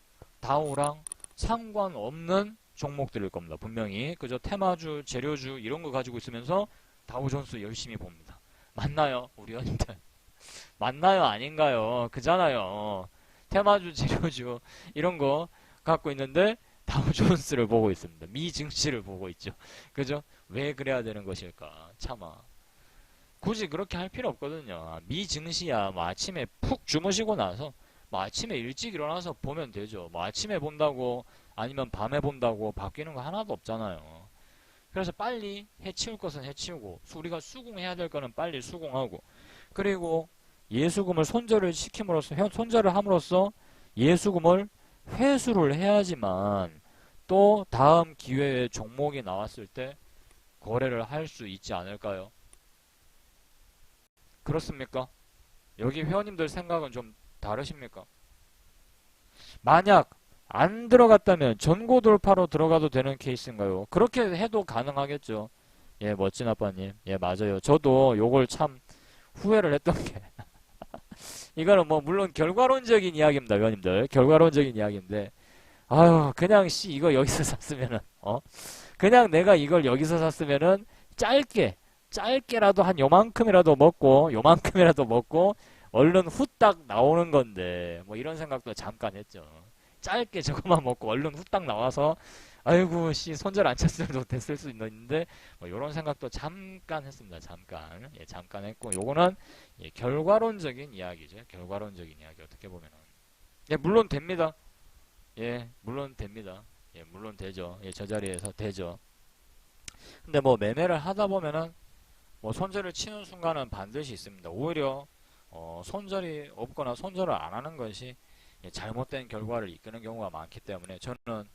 다우랑 상관없는 종목들일 겁니다. 분명히. 그저 테마주, 재료주 이런 거 가지고 있으면서 다우존스 열심히 봅니다. 맞나요? 우리 회원님들. 맞나요? 아닌가요? 그잖아요. 테마주, 재료주 이런 거 갖고 있는데 다우존스를 보고 있습니다. 미 증시를 보고 있죠. 그죠? 왜 그래야 되는 것일까? 차마. 굳이 그렇게 할 필요 없거든요. 미 증시야 뭐 아침에 푹 주무시고 나서 뭐 아침에 일찍 일어나서 보면 되죠. 뭐 아침에 본다고 아니면 밤에 본다고 바뀌는 거 하나도 없잖아요. 그래서 빨리 해치울 것은 해치우고 우리가 수긍해야 될 거는 빨리 수긍하고 그리고 예수금을 손절을 시킴으로써 손절을 함으로써 예수금을 회수를 해야지만 또 다음 기회에 종목이 나왔을 때 거래를 할 수 있지 않을까요? 그렇습니까? 여기 회원님들 생각은 좀 다르십니까? 만약 안 들어갔다면 전고 돌파로 들어가도 되는 케이스인가요? 그렇게 해도 가능하겠죠. 예, 멋진 아빠님. 예, 맞아요. 저도 요걸 참 후회를 했던 게 이거는 뭐 물론 결과론적인 이야기입니다, 회원님들. 결과론적인 이야기인데 아유, 그냥 이거 여기서 샀으면은 그냥 내가 이걸 여기서 샀으면은 짧게라도 한 요만큼이라도 먹고 얼른 후딱 나오는 건데 뭐 이런 생각도 잠깐 했죠. 짧게 저것만 먹고 얼른 후딱 나와서 아이고 씨 손절 안 쳤어도 됐을 수 있는데 뭐 이런 생각도 잠깐 했습니다. 잠깐. 예, 잠깐 했고 요거는 예, 결과론적인 이야기죠. 결과론적인 이야기 어떻게 보면은 예, 물론 됩니다. 예, 물론 됩니다. 예, 물론 되죠. 예, 저 자리에서 되죠. 근데 뭐 매매를 하다 보면은 뭐 손절을 치는 순간은 반드시 있습니다. 오히려 손절이 없거나 손절을 안 하는 것이 예, 잘못된 결과를 이끄는 경우가 많기 때문에 저는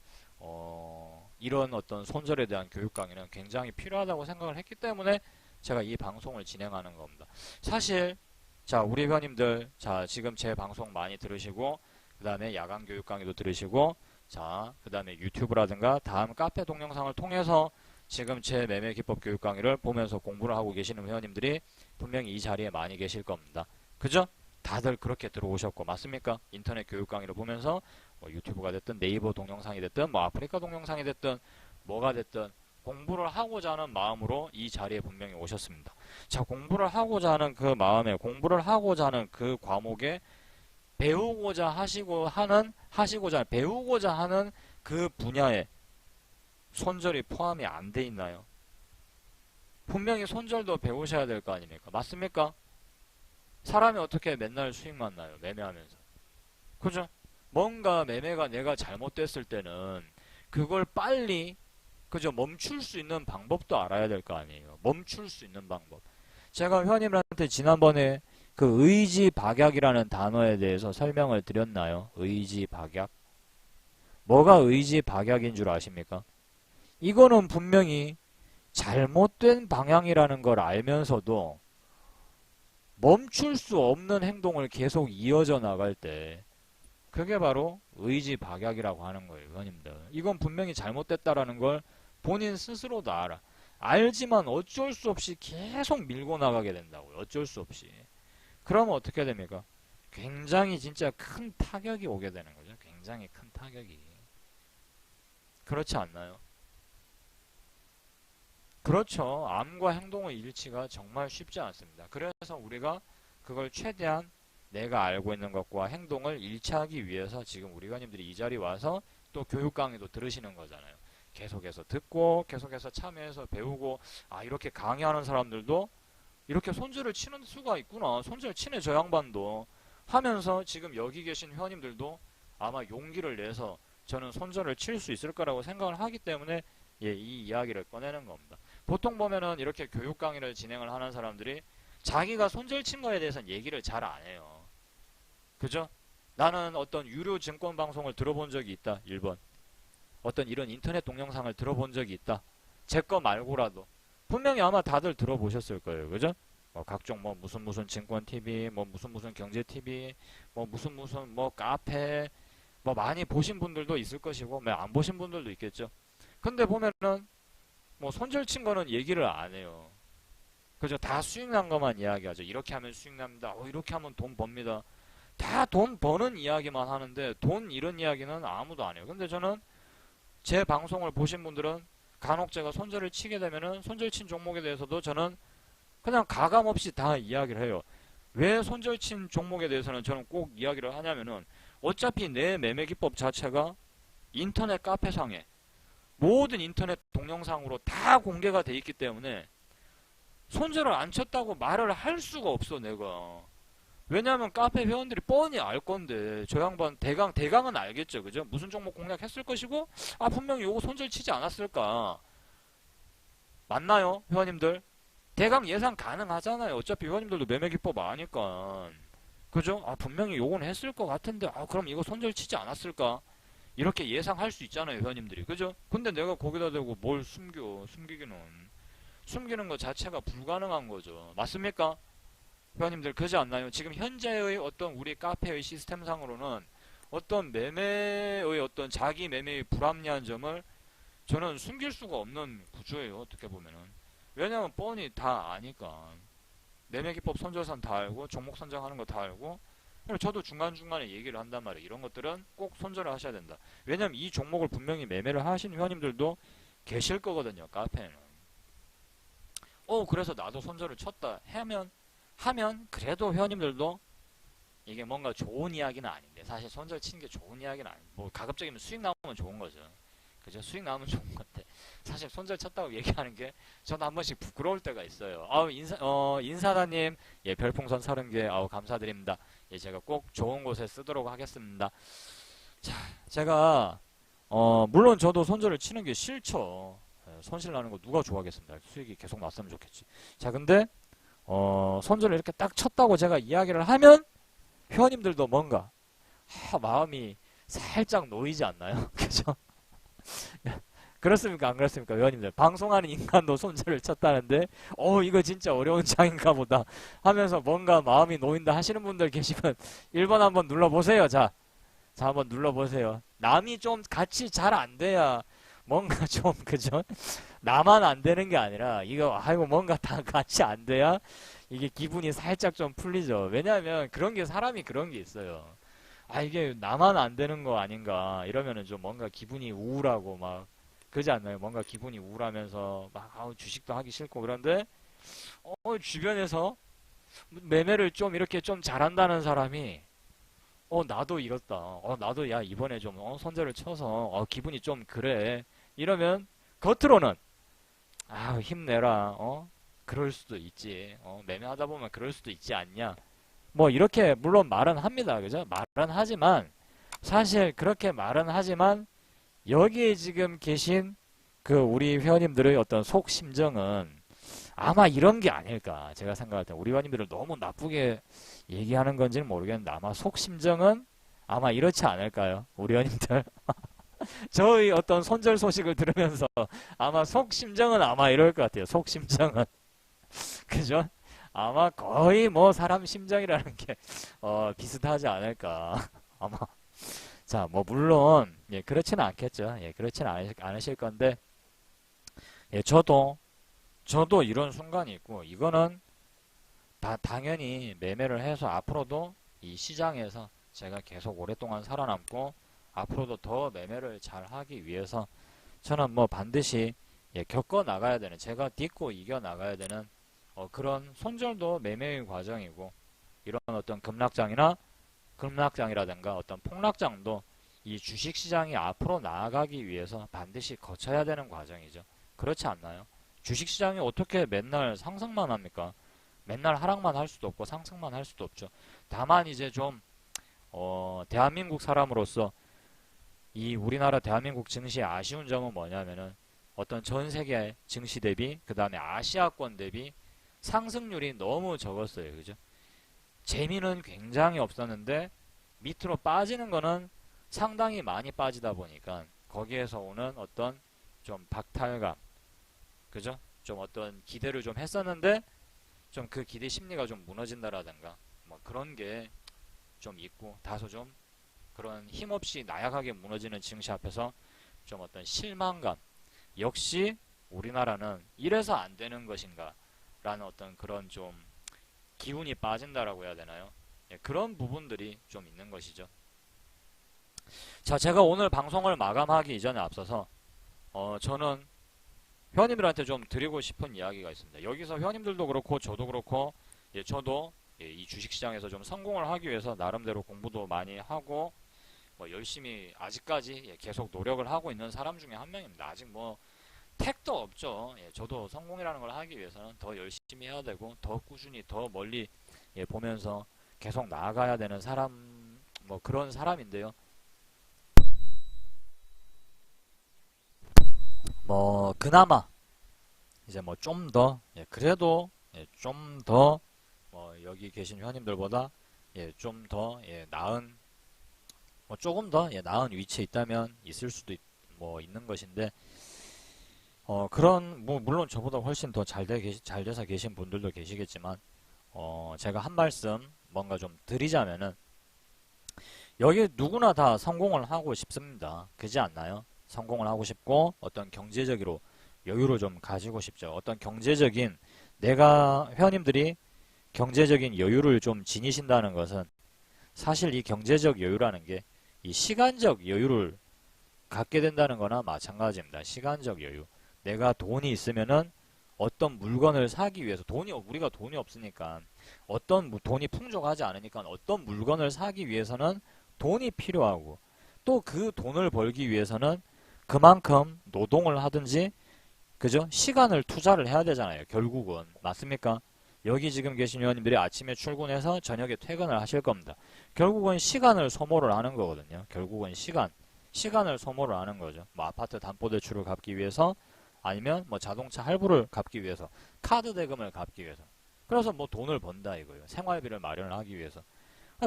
이런 어떤 손절에 대한 교육 강의는 굉장히 필요하다고 생각을 했기 때문에 제가 이 방송을 진행하는 겁니다. 사실 자 우리 회원님들 자 지금 제 방송 많이 들으시고 그 다음에 야간 교육 강의도 들으시고 자 그 다음에 유튜브라든가 다음 카페 동영상을 통해서 지금 제 매매 기법 교육 강의를 보면서 공부를 하고 계시는 회원님들이 분명히 이 자리에 많이 계실 겁니다. 그죠? 다들 그렇게 들어오셨고 맞습니까? 인터넷 교육 강의를 보면서 뭐 유튜브가 됐든 네이버 동영상이 됐든 뭐 아프리카 동영상이 됐든 뭐가 됐든 공부를 하고자 하는 마음으로 이 자리에 분명히 오셨습니다. 자, 공부를 하고자 하는 그 마음에 공부를 하고자 하는 그 과목에 배우고자 하는 그 분야에 손절이 포함이 안 돼 있나요? 분명히 손절도 배우셔야 될 거 아닙니까? 맞습니까? 사람이 어떻게 맨날 수익만 나요? 매매하면서. 그죠? 뭔가 매매가 내가 잘못됐을 때는 그걸 빨리 그죠? 멈출 수 있는 방법도 알아야 될 거 아니에요. 멈출 수 있는 방법. 제가 회원님한테 지난번에 그 의지박약이라는 단어에 대해서 설명을 드렸나요? 의지박약. 뭐가 의지박약인 줄 아십니까? 이거는 분명히 잘못된 방향이라는 걸 알면서도 멈출 수 없는 행동을 계속 이어져 나갈 때 그게 바로 의지박약이라고 하는 거예요. 회원님들. 이건 분명히 잘못됐다라는 걸 본인 스스로도 알아. 알지만 어쩔 수 없이 계속 밀고 나가게 된다고요. 어쩔 수 없이. 그러면 어떻게 됩니까? 굉장히 진짜 큰 타격이 오게 되는 거죠. 굉장히 큰 타격이. 그렇지 않나요? 그렇죠. 암과 행동의 일치가 정말 쉽지 않습니다. 그래서 우리가 그걸 최대한 내가 알고 있는 것과 행동을 일치하기 위해서 지금 우리 회원님들이 이 자리에 와서 또 교육 강의도 들으시는 거잖아요. 계속해서 듣고 계속해서 참여해서 배우고 아 이렇게 강의하는 사람들도 이렇게 손절을 치는 수가 있구나. 손절 치네 저 양반도 하면서 지금 여기 계신 회원님들도 아마 용기를 내서 저는 손절을 칠 수 있을 거라고 생각을 하기 때문에 예, 이 이야기를 꺼내는 겁니다. 보통 보면은 이렇게 교육 강의를 진행을 하는 사람들이 자기가 손절 친 거에 대해서는 얘기를 잘 안 해요. 그죠? 나는 어떤 유료 증권 방송을 들어본 적이 있다. 1번. 어떤 이런 인터넷 동영상을 들어본 적이 있다. 제 거 말고라도. 분명히 아마 다들 들어보셨을 거예요. 그죠? 뭐 각종 뭐 무슨 증권 TV, 뭐 무슨 경제 TV, 뭐 무슨 뭐 카페, 뭐 많이 보신 분들도 있을 것이고, 뭐 안 보신 분들도 있겠죠. 근데 보면은 뭐 손절 친 거는 얘기를 안 해요. 그죠? 다 수익 난 것만 이야기하죠. 이렇게 하면 수익 납니다. 이렇게 하면 돈 법니다. 다 돈 버는 이야기만 하는데 돈 이런 이야기는 아무도 안 해요. 근데 저는 제 방송을 보신 분들은 간혹 제가 손절을 치게 되면은 손절 친 종목에 대해서도 저는 그냥 가감 없이 다 이야기를 해요. 왜 손절 친 종목에 대해서는 저는 꼭 이야기를 하냐면은 어차피 내 매매 기법 자체가 인터넷 카페상에 모든 인터넷 동영상으로 다 공개가 돼 있기 때문에 손절을 안 쳤다고 말을 할 수가 없어 내가. 왜냐하면 카페 회원들이 뻔히 알 건데 저 양반 대강은 알겠죠. 그죠? 무슨 종목 공략했을 것이고 아 분명히 요거 손절 치지 않았을까. 맞나요? 회원님들? 대강 예상 가능하잖아요. 어차피 회원님들도 매매 기법 아니까. 그죠? 아 분명히 요건 했을 것 같은데 아 그럼 이거 손절 치지 않았을까. 이렇게 예상할 수 있잖아요. 회원님들이. 그죠? 근데 내가 거기다 대고 뭘 숨기는 것 자체가 불가능한 거죠. 맞습니까? 회원님들 그지 않나요? 지금 현재의 어떤 우리 카페의 시스템상으로는 어떤 매매의 어떤 자기 매매의 불합리한 점을 저는 숨길 수가 없는 구조예요. 어떻게 보면은. 왜냐면 뻔히 다 아니까. 매매기법 선절선 다 알고 종목 선정하는 거 다 알고 그리고 저도 중간중간에 얘기를 한단 말이에요. 이런 것들은 꼭 손절을 하셔야 된다. 왜냐면 이 종목을 분명히 매매를 하신 회원님들도 계실 거거든요. 카페에는. 그래서 나도 손절을 쳤다 하면 그래도 회원님들도 이게 뭔가 좋은 이야기는 아닌데 사실 손절 치는 게 좋은 이야기는 아닌데 뭐 가급적이면 수익 나오면 좋은 거죠. 그죠? 수익 나오면 좋은 건데 사실 손절 쳤다고 얘기하는 게 저는 한 번씩 부끄러울 때가 있어요. 인사다님, 예, 별풍선 30개, 감사드립니다. 예, 제가 꼭 좋은 곳에 쓰도록 하겠습니다. 자, 제가, 물론 저도 손절을 치는 게 싫죠. 예, 손실 나는 거 누가 좋아하겠습니다. 수익이 계속 났으면 좋겠지. 자, 근데, 손절을 이렇게 딱 쳤다고 제가 이야기를 하면, 회원님들도 뭔가, 마음이 살짝 놓이지 않나요? 그죠? 그렇습니까? 안 그렇습니까? 회원님들. 방송하는 인간도 손절을 쳤다는데, 이거 진짜 어려운 장인가 보다 하면서 뭔가 마음이 놓인다 하시는 분들 계시면 1번 한번 눌러보세요. 자, 한번 눌러보세요. 남이 좀 같이 잘 안 돼야 뭔가 좀, 그죠? 나만 안 되는 게 아니라, 아이고, 뭔가 다 같이 안 돼야 이게 기분이 살짝 좀 풀리죠. 왜냐하면 그런 게 사람이 그런 게 있어요. 이게 나만 안 되는 거 아닌가 이러면은 좀 뭔가 기분이 우울하고 막 그러지 않나요? 뭔가 기분이 우울하면서 막 주식도 하기 싫고 그런데 주변에서 매매를 좀 이렇게 좀 잘한다는 사람이 나도 이렇다. 나도 야 이번에 좀 손절을 쳐서 기분이 좀 그래. 이러면 겉으로는 힘내라. 그럴 수도 있지. 매매하다 보면 그럴 수도 있지 않냐. 뭐 이렇게 물론 말은 합니다. 그죠? 말은 하지만 사실 그렇게 말은 하지만 여기에 지금 계신 그 우리 회원님들의 어떤 속 심정은 아마 이런 게 아닐까. 제가 생각할 때 우리 회원님들을 너무 나쁘게 얘기하는 건지는 모르겠는데 아마 속 심정은 아마 이렇지 않을까요? 우리 회원님들. 저희 어떤 손절 소식을 들으면서 아마 속 심정은 아마 이럴 것 같아요. 속 심정은. 그죠? 아마 거의 뭐 사람 심정이라는 게 비슷하지 않을까. 아마 자, 뭐 물론 예, 그렇지는 않겠죠. 예, 그렇지는 않으실 건데 예, 저도 이런 순간이 있고 이거는 당연히 매매를 해서 앞으로도 이 시장에서 제가 계속 오랫동안 살아남고 앞으로도 더 매매를 잘 하기 위해서 저는 뭐 반드시 예, 겪어 나가야 되는 제가 딛고 이겨 나가야 되는 그런 손절도 매매의 과정이고 이런 어떤 급락장이라든가 어떤 폭락장도 이 주식시장이 앞으로 나아가기 위해서 반드시 거쳐야 되는 과정이죠. 그렇지 않나요? 주식시장이 어떻게 맨날 상승만 합니까? 맨날 하락만 할 수도 없고 상승만 할 수도 없죠. 다만 이제 좀 대한민국 사람으로서 이 우리나라 대한민국 증시의 아쉬운 점은 뭐냐면은 어떤 전 세계 증시 대비 그 다음에 아시아권 대비 상승률이 너무 적었어요. 그죠? 재미는 굉장히 없었는데 밑으로 빠지는 거는 상당히 많이 빠지다 보니까 거기에서 오는 어떤 좀 박탈감, 그죠? 좀 어떤 기대를 좀 했었는데 좀 그 기대 심리가 좀 무너진다라든가 뭐 그런 게 좀 있고 다소 좀 그런 힘없이 나약하게 무너지는 증시 앞에서 좀 어떤 실망감, 역시 우리나라는 이래서 안 되는 것인가 라는 어떤 그런 좀 기운이 빠진다라고 해야 되나요? 예, 그런 부분들이 좀 있는 것이죠. 자, 제가 오늘 방송을 마감하기 이전에 앞서서 저는 회원님들한테 좀 드리고 싶은 이야기가 있습니다. 여기서 회원님들도 그렇고 저도 그렇고 예, 저도 예, 이 주식시장에서 좀 성공을 하기 위해서 나름대로 공부도 많이 하고 뭐 열심히 아직까지 예, 계속 노력을 하고 있는 사람 중에 한 명입니다. 아직 뭐 택도 없죠. 예, 저도 성공이라는 걸 하기 위해서는 더 열심히 해야 되고 더 꾸준히 더 멀리 예, 보면서 계속 나아가야 되는 사람 뭐 그런 사람인데요. 뭐 그나마 이제 뭐 좀 더 그래도 좀 더 여기 계신 회원님들보다 좀 더 나은 뭐 조금 더 나은 위치에 있다면 있을 수도 뭐 있는 것인데 그런 뭐 물론 저보다 훨씬 더 잘 돼서 계신 분들도 계시겠지만 제가 한 말씀 뭔가 좀 드리자면은 여기 누구나 다 성공을 하고 싶습니다. 그지 않나요? 성공을 하고 싶고 어떤 경제적으로 여유를 좀 가지고 싶죠. 어떤 경제적인 내가 회원님들이 경제적인 여유를 좀 지니신다는 것은 사실 이 경제적 여유라는 게 이 시간적 여유를 갖게 된다는 거나 마찬가지입니다. 시간적 여유. 내가 돈이 있으면은 어떤 물건을 사기 위해서 우리가 돈이 없으니까 돈이 풍족하지 않으니까 어떤 물건을 사기 위해서는 돈이 필요하고 또 그 돈을 벌기 위해서는 그만큼 노동을 하든지 그죠? 시간을 투자를 해야 되잖아요. 결국은. 맞습니까? 여기 지금 계신 회원님들이 아침에 출근해서 저녁에 퇴근을 하실 겁니다. 결국은 시간을 소모를 하는 거거든요. 결국은 시간을 소모를 하는 거죠. 뭐 아파트 담보대출을 갚기 위해서 아니면 뭐 자동차 할부를 갚기 위해서 카드 대금을 갚기 위해서 그래서 뭐 돈을 번다 이거예요. 생활비를 마련을 하기 위해서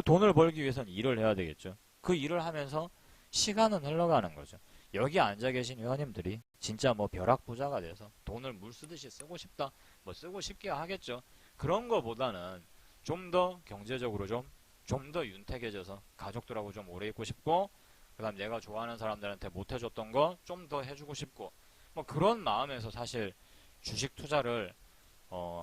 돈을 벌기 위해서는 일을 해야 되겠죠. 그 일을 하면서 시간은 흘러가는 거죠. 여기 앉아 계신 회원님들이 진짜 뭐 벼락부자가 돼서 돈을 물 쓰듯이 쓰고 싶다 뭐 쓰고 싶게 하겠죠. 그런 거보다는 좀 더 경제적으로 좀 더 윤택해져서 가족들하고 좀 오래 있고 싶고 그 다음 내가 좋아하는 사람들한테 못 해줬던 거 좀 더 해주고 싶고 뭐 그런 마음에서 사실 주식 투자를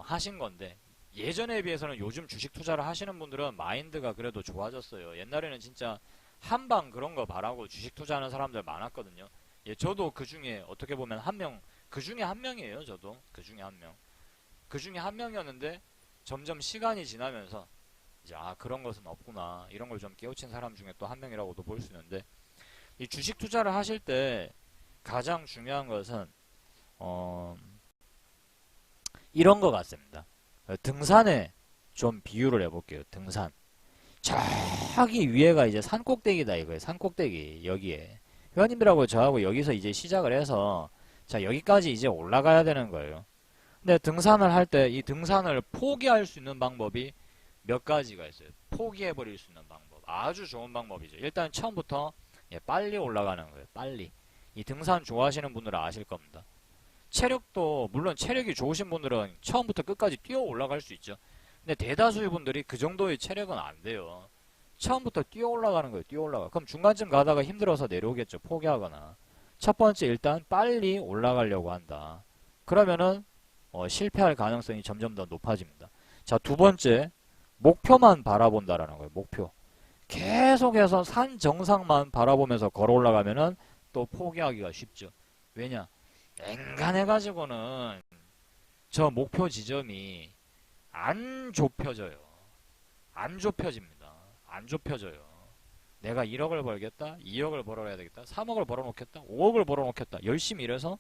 하신 건데 예전에 비해서는 요즘 주식 투자를 하시는 분들은 마인드가 그래도 좋아졌어요. 옛날에는 진짜 한방 그런 거 바라고 주식 투자하는 사람들 많았거든요. 예, 저도 그 중에 어떻게 보면 그 중에 한 명이에요. 저도 그 중에 한 명이었는데 점점 시간이 지나면서 이제 그런 것은 없구나 이런 걸 좀 깨우친 사람 중에 또 한 명이라고도 볼 수 있는데 이 주식 투자를 하실 때 가장 중요한 것은 이런 것 같습니다. 등산에 좀 비유를 해볼게요. 등산. 저기 위에가 이제 산꼭대기다 이거예요. 산꼭대기 여기에 회원님들하고 저하고 여기서 이제 시작을 해서 자 여기까지 이제 올라가야 되는 거예요. 근데 등산을 할 때 이 등산을 포기할 수 있는 방법이 몇 가지가 있어요. 포기해버릴 수 있는 방법. 아주 좋은 방법이죠. 일단 처음부터 빨리 올라가는 거예요. 빨리. 이 등산 좋아하시는 분들은 아실 겁니다. 체력도 물론 체력이 좋으신 분들은 처음부터 끝까지 뛰어 올라갈 수 있죠. 근데 대다수의 분들이 그 정도의 체력은 안 돼요. 처음부터 뛰어 올라가는 거예요. 뛰어 올라가. 그럼 중간쯤 가다가 힘들어서 내려오겠죠. 포기하거나. 첫 번째 일단 빨리 올라가려고 한다. 그러면은 실패할 가능성이 점점 더 높아집니다. 자, 두 번째 목표만 바라본다라는 거예요. 목표. 계속해서 산 정상만 바라보면서 걸어 올라가면은 또 포기하기가 쉽죠. 왜냐? 앵간해가지고는 저 목표 지점이 안 좁혀져요. 안 좁혀집니다. 안 좁혀져요. 내가 1억을 벌겠다, 2억을 벌어야 되겠다, 3억을 벌어놓겠다, 5억을 벌어놓겠다. 열심히 일해서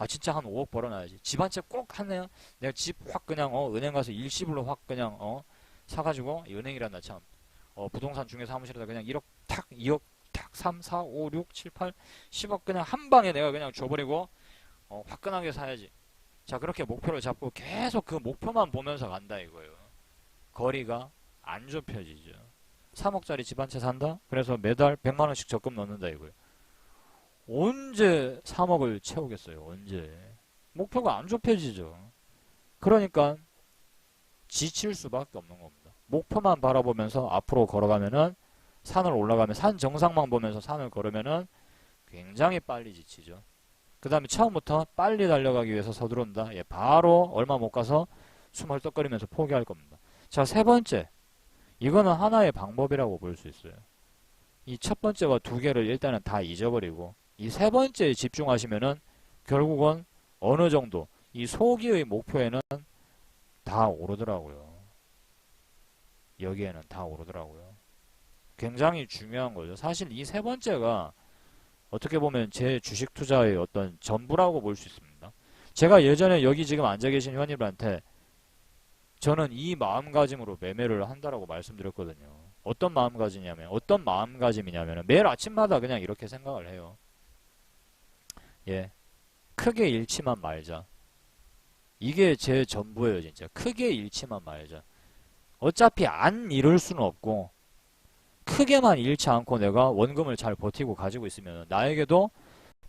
진짜 한 5억 벌어놔야지. 집 한 채 꼭 하네요. 내가 집 확 그냥 은행 가서 일시불로 확 그냥 사가지고 은행이란다 참. 부동산 중개 사무실에다 그냥 1억 탁, 2억 탁, 3, 4, 5, 6, 7, 8, 10억 그냥 한 방에 내가 그냥 줘버리고 화끈하게 사야지. 자 그렇게 목표를 잡고 계속 그 목표만 보면서 간다 이거예요. 거리가 안 좁혀지죠. 3억짜리 집 한 채 산다? 그래서 매달 100만원씩 적금 넣는다 이거예요. 언제 3억을 채우겠어요? 언제? 목표가 안 좁혀지죠. 그러니까 지칠 수밖에 없는 겁니다. 목표만 바라보면서 앞으로 걸어가면은 산을 올라가면 산 정상만 보면서 산을 걸으면은 굉장히 빨리 지치죠. 그 다음에 처음부터 빨리 달려가기 위해서 서두른다. 바로 얼마 못 가서 숨 헐떡거리면서 포기할 겁니다. 자, 세 번째. 이거는 하나의 방법이라고 볼 수 있어요. 이 첫 번째와 두 개를 일단은 다 잊어버리고 이 세 번째에 집중하시면은 결국은 어느 정도 이 소기의 목표에는 다 오르더라고요. 여기에는 다 오르더라고요. 굉장히 중요한 거죠. 사실 이 세 번째가 어떻게 보면 제 주식 투자의 어떤 전부라고 볼 수 있습니다. 제가 예전에 여기 지금 앉아 계신 회원님들한테 저는 이 마음가짐으로 매매를 한다라고 말씀드렸거든요. 어떤 마음가짐이냐면 매일 아침마다 그냥 이렇게 생각을 해요. 크게 잃지만 말자. 이게 제 전부예요, 진짜. 크게 잃지만 말자. 어차피 안 잃을 수는 없고 크게만 잃지 않고 내가 원금을 잘 버티고 가지고 있으면 나에게도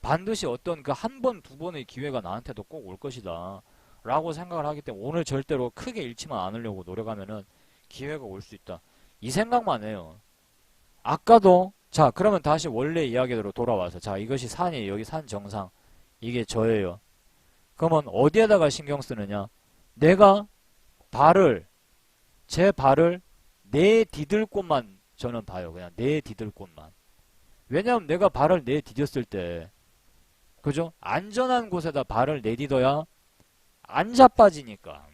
반드시 어떤 그 한 번, 두 번의 기회가 나한테도 꼭 올 것이다. 라고 생각을 하기 때문에 오늘 절대로 크게 잃지만 않으려고 노력하면은 기회가 올 수 있다. 이 생각만 해요. 아까도 자 그러면 다시 원래 이야기대로 돌아와서 자 이것이 산이에요. 여기 산 정상. 이게 저예요. 그러면 어디에다가 신경 쓰느냐? 내가 제 발을 내디딜 곳만 저는 봐요. 그냥 내디딜 곳만. 왜냐하면 내가 발을 내디뎠을 때 그죠? 안전한 곳에다 발을 내디뎌야 안 자빠지니까.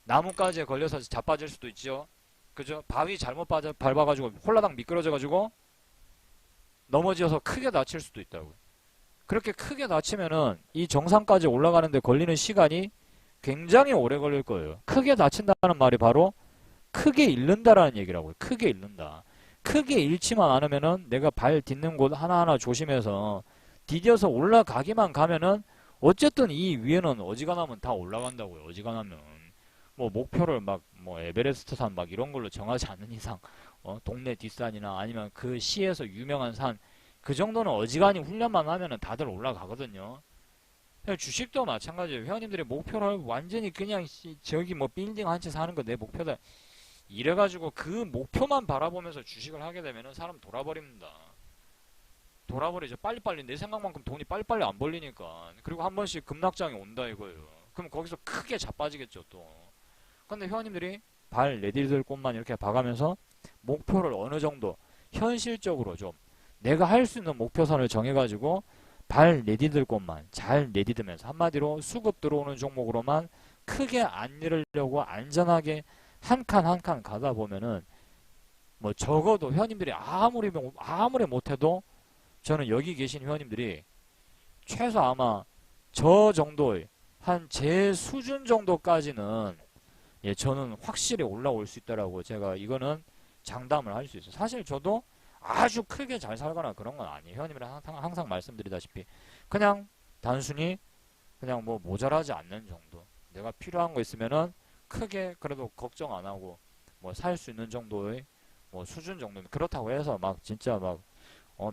나뭇가지에 걸려서 자빠질 수도 있죠. 그죠? 바위 잘못 밟아가지고 홀라당 미끄러져가지고 넘어져서 크게 다칠 수도 있다고요. 그렇게 크게 다치면은 이 정상까지 올라가는데 걸리는 시간이 굉장히 오래 걸릴 거예요. 크게 다친다는 말이 바로 크게 잃는다라는 얘기라고요. 크게 잃는다. 크게 잃지만 않으면은 내가 발 딛는 곳 하나하나 조심해서 디뎌서 올라가기만 가면은 어쨌든 이 위에는 어지간하면 다 올라간다고요. 어지간하면 뭐 목표를 막 뭐 에베레스트 산 막 이런 걸로 정하지 않는 이상 동네 뒷산이나 아니면 그 시에서 유명한 산 그 정도는 어지간히 훈련만 하면은 다들 올라가거든요. 주식도 마찬가지예요. 회원님들의 목표를 완전히 그냥 저기 뭐 빌딩 한 채 사는 거 내 목표다. 이래가지고 그 목표만 바라보면서 주식을 하게 되면은 사람 돌아버립니다. 돌아버리죠. 빨리빨리 내 생각만큼 돈이 빨리빨리 안 벌리니까. 그리고 한 번씩 급락장이 온다 이거예요. 그럼 거기서 크게 자빠지겠죠 또. 근데 회원님들이 발 내디딜 곳만 이렇게 봐가면서 목표를 어느 정도 현실적으로 좀 내가 할 수 있는 목표선을 정해가지고 발 내디딜 곳만 잘 내디디면서 한마디로 수급 들어오는 종목으로만 크게 안 잃으려고 안전하게 한 칸 한 칸 가다 보면은 뭐 적어도 회원님들이 아무리 못해도 저는 여기 계신 회원님들이 최소 아마 저 정도의 한 제 수준 정도까지는 예 저는 확실히 올라올 수 있다라고 제가 이거는 장담을 할 수 있어요. 사실 저도 아주 크게 잘 살거나 그런 건 아니에요. 회원님이랑 항상 말씀드리다시피 그냥 단순히 그냥 뭐 모자라지 않는 정도. 내가 필요한 거 있으면은 크게 그래도 걱정 안 하고 뭐 살 수 있는 정도의 뭐 수준 정도는 그렇다고 해서 막 진짜 막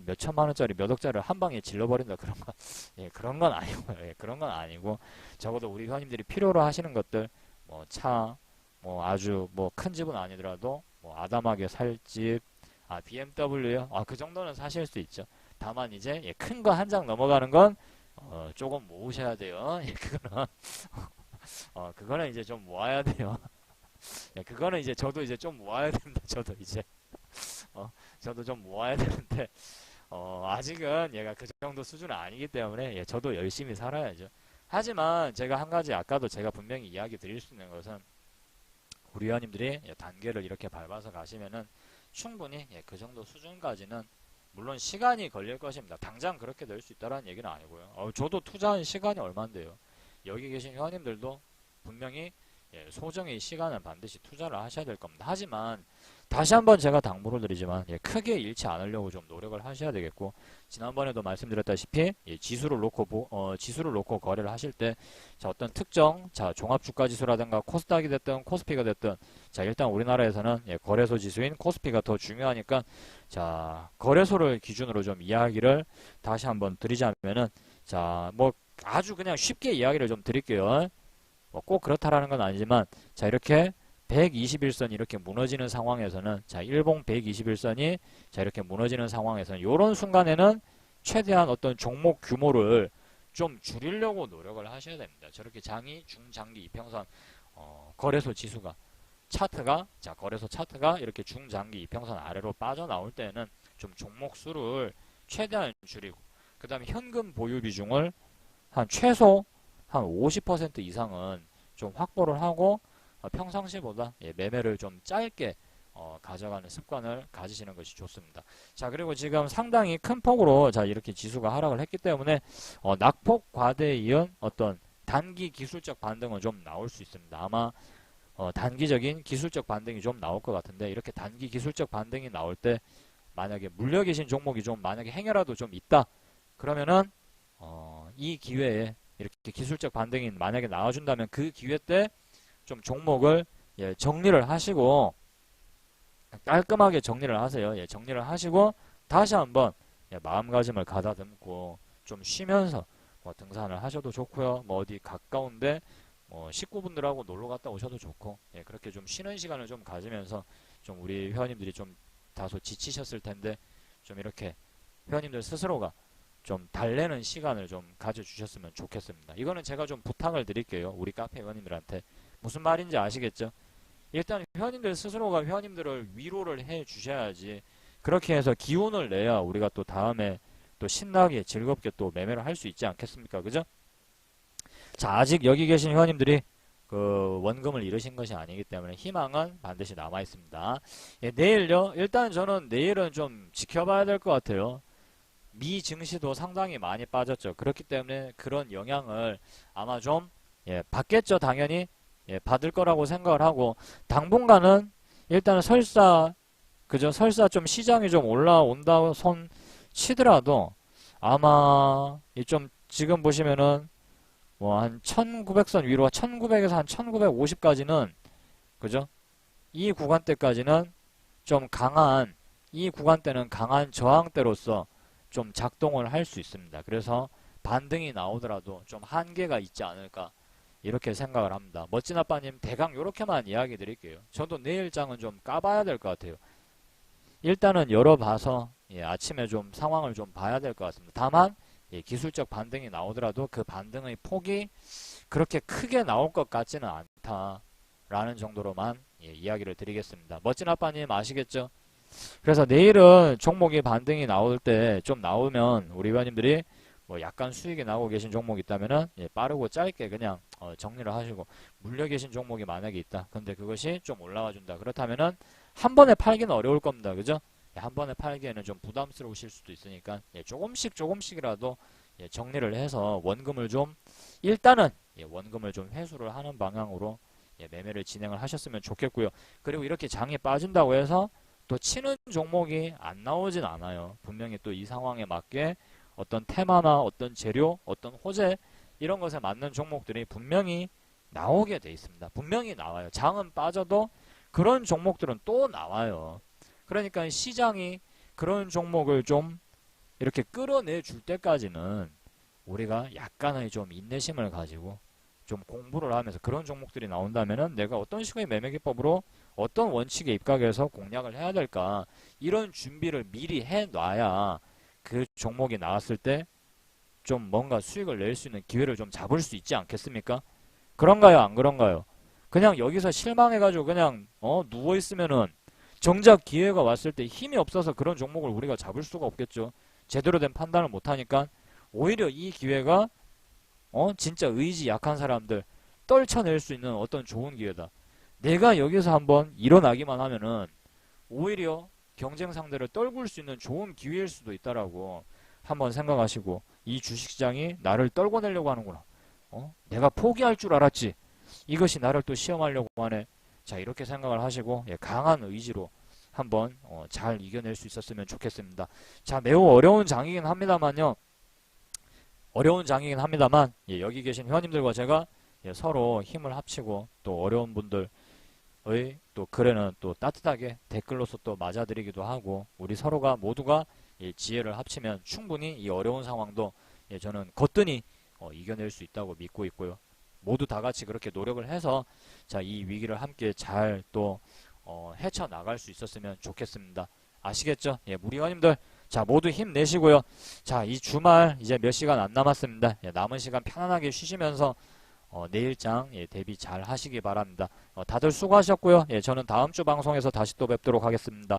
몇 천만 원짜리 몇 억짜리를 한 방에 질러버린다 그런 건 예, 그런 건 아니고요. 예, 그런 건 아니고 적어도 우리 회원님들이 필요로 하시는 것들 뭐 차, 뭐 아주 뭐 큰 집은 아니더라도 뭐 아담하게 살 집, BMW요. 그 정도는 사실 수 있죠. 다만 이제 예, 큰 거 한 장 넘어가는 건 조금 모으셔야 돼요. 예, 그거는 이제 좀 모아야 돼요. 예, 그거는 이제 저도 이제 좀 모아야 됩니다. 저도 이제 저도 좀 모아야 되는데 아직은 얘가 그 정도 수준은 아니기 때문에 예, 저도 열심히 살아야죠. 하지만 제가 한 가지 아까도 제가 분명히 이야기 드릴 수 있는 것은 우리 회원님들이 예, 단계를 이렇게 밟아서 가시면은 충분히 예, 그 정도 수준까지는 물론 시간이 걸릴 것입니다. 당장 그렇게 될 수 있다는 얘기는 아니고요. 저도 투자한 시간이 얼만데요. 여기 계신 회원님들도 분명히 예, 소정의 시간을 반드시 투자를 하셔야 될 겁니다. 하지만 다시 한번 제가 당부를 드리지만 예, 크게 잃지 않으려고 좀 노력을 하셔야 되겠고 지난번에도 말씀드렸다시피 예, 지수를 놓고 거래를 하실 때 자, 어떤 특정 종합주가지수라든가 코스닥이 됐든 코스피가 됐든 자 일단 우리나라에서는 예, 거래소 지수인 코스피가 더 중요하니까 자 거래소를 기준으로 좀 이야기를 다시 한번 드리자면은 자 뭐 아주 그냥 쉽게 이야기를 좀 드릴게요. 뭐 꼭 그렇다라는 건 아니지만 자 이렇게 121선이 이렇게 무너지는 상황에서는 자 일봉 121선이 자 이렇게 무너지는 상황에서는 이런 순간에는 최대한 어떤 종목 규모를 좀 줄이려고 노력을 하셔야 됩니다. 저렇게 중장기 이평선 거래소 지수가 거래소 차트가 이렇게 중장기 이평선 아래로 빠져나올 때는 좀 종목 수를 최대한 줄이고 그 다음에 현금 보유 비중을 최소 한 50% 이상은 좀 확보를 하고 평상시보다 예, 매매를 좀 짧게 가져가는 습관을 가지시는 것이 좋습니다. 자 그리고 지금 상당히 큰 폭으로 자 이렇게 지수가 하락을 했기 때문에 낙폭 과대에 이은 어떤 단기 기술적 반등은 좀 나올 수 있습니다. 아마 단기적인 기술적 반등이 좀 나올 것 같은데 이렇게 단기 기술적 반등이 나올 때 만약에 물려 계신 종목이 좀 만약에 행여라도 좀 있다 그러면은 이 기회에 이렇게 기술적 반등이 만약에 나와준다면 그 기회 때 좀 종목을 예, 정리를 하시고 깔끔하게 정리를 하세요. 예, 정리를 하시고 다시 한번 예, 마음가짐을 가다듬고 좀 쉬면서 뭐 등산을 하셔도 좋고요. 뭐 어디 가까운데 뭐 식구분들하고 놀러 갔다 오셔도 좋고 예, 그렇게 좀 쉬는 시간을 좀 가지면서 좀 우리 회원님들이 좀 다소 지치셨을 텐데 좀 이렇게 회원님들 스스로가 좀 달래는 시간을 좀 가져주셨으면 좋겠습니다. 이거는 제가 좀 부탁을 드릴게요. 우리 카페 회원님들한테. 무슨 말인지 아시겠죠? 일단 회원님들 스스로가 회원님들을 위로를 해 주셔야지 그렇게 해서 기운을 내야 우리가 또 다음에 또 신나게 즐겁게 또 매매를 할 수 있지 않겠습니까? 그죠? 자 아직 여기 계신 회원님들이 그 원금을 잃으신 것이 아니기 때문에 희망은 반드시 남아 있습니다. 예, 내일요? 일단 저는 내일은 좀 지켜봐야 될 것 같아요. 미 증시도 상당히 많이 빠졌죠. 그렇기 때문에 그런 영향을 아마 좀 받겠죠. 당연히 받을 거라고 생각을 하고 당분간은 일단은 설사 그죠? 설사 좀 시장이 좀 올라온다고 손 치더라도 아마 좀 지금 보시면은 뭐 한 1900선 위로 1900에서 한 1950까지는 그죠? 이 구간대까지는 좀 강한 이 구간대는 강한 저항대로서 좀 작동을 할 수 있습니다. 그래서 반등이 나오더라도 좀 한계가 있지 않을까 이렇게 생각을 합니다. 멋진 아빠님 대강 요렇게만 이야기 드릴게요. 저도 내일장은 좀 까봐야 될 것 같아요. 일단은 열어봐서 아침에 좀 상황을 좀 봐야 될 것 같습니다. 다만 기술적 반등이 나오더라도 그 반등의 폭이 그렇게 크게 나올 것 같지는 않다라는 정도로만 이야기를 드리겠습니다. 멋진 아빠님 아시겠죠? 그래서 내일은 종목이 반등이 나올 때 좀 나오면 우리 회원님들이 뭐 약간 수익이 나오고 계신 종목이 있다면은 빠르고 짧게 그냥 정리를 하시고 물려 계신 종목이 만약에 있다. 근데 그것이 좀 올라와 준다. 그렇다면은 한 번에 팔기는 어려울 겁니다. 그죠? 한 번에 팔기에는 좀 부담스러우실 수도 있으니까 조금씩이라도 정리를 해서 원금을 좀 일단은 원금을 좀 회수를 하는 방향으로 매매를 진행을 하셨으면 좋겠고요. 그리고 이렇게 장이 빠진다고 해서 또 치는 종목이 안 나오진 않아요. 분명히 또 이 상황에 맞게 어떤 테마나 어떤 재료, 어떤 호재 이런 것에 맞는 종목들이 분명히 나오게 돼 있습니다. 분명히 나와요. 장은 빠져도 그런 종목들은 또 나와요. 그러니까 시장이 그런 종목을 좀 이렇게 끌어내 줄 때까지는 우리가 약간의 좀 인내심을 가지고 좀 공부를 하면서 그런 종목들이 나온다면은 내가 어떤 식의 매매 기법으로 어떤 원칙에 입각해서 공략을 해야 될까 이런 준비를 미리 해놔야 그 종목이 나왔을 때 좀 뭔가 수익을 낼 수 있는 기회를 좀 잡을 수 있지 않겠습니까? 그런가요? 안 그런가요? 그냥 여기서 실망해가지고 그냥 누워있으면은 정작 기회가 왔을 때 힘이 없어서 그런 종목을 우리가 잡을 수가 없겠죠. 제대로 된 판단을 못하니까 오히려 이 기회가 진짜 의지 약한 사람들 떨쳐낼 수 있는 어떤 좋은 기회다. 내가 여기서 한번 일어나기만 하면은 오히려 경쟁 상대를 떨굴 수 있는 좋은 기회일 수도 있다라고 한번 생각하시고 이 주식시장이 나를 떨궈내려고 하는구나. 내가 포기할 줄 알았지. 이것이 나를 또 시험하려고 하네. 자 이렇게 생각을 하시고 강한 의지로 한번 잘 이겨낼 수 있었으면 좋겠습니다. 자 매우 어려운 장이긴 합니다만요. 어려운 장이긴 합니다만 여기 계신 회원님들과 제가 서로 힘을 합치고 또 어려운 분들의 또 글에는 또 따뜻하게 댓글로서 또 맞아드리기도 하고 우리 서로가 모두가 지혜를 합치면 충분히 이 어려운 상황도 저는 거뜬히 이겨낼 수 있다고 믿고 있고요. 모두 다 같이 그렇게 노력을 해서 자, 이 위기를 함께 잘 또 헤쳐나갈 수 있었으면 좋겠습니다. 아시겠죠? 우리 회원님들 자 모두 힘내시고요. 자, 이 주말 이제 몇 시간 안 남았습니다. 남은 시간 편안하게 쉬시면서 내일장 대비 잘 하시기 바랍니다. 다들 수고하셨고요. 저는 다음 주 방송에서 다시 또 뵙도록 하겠습니다.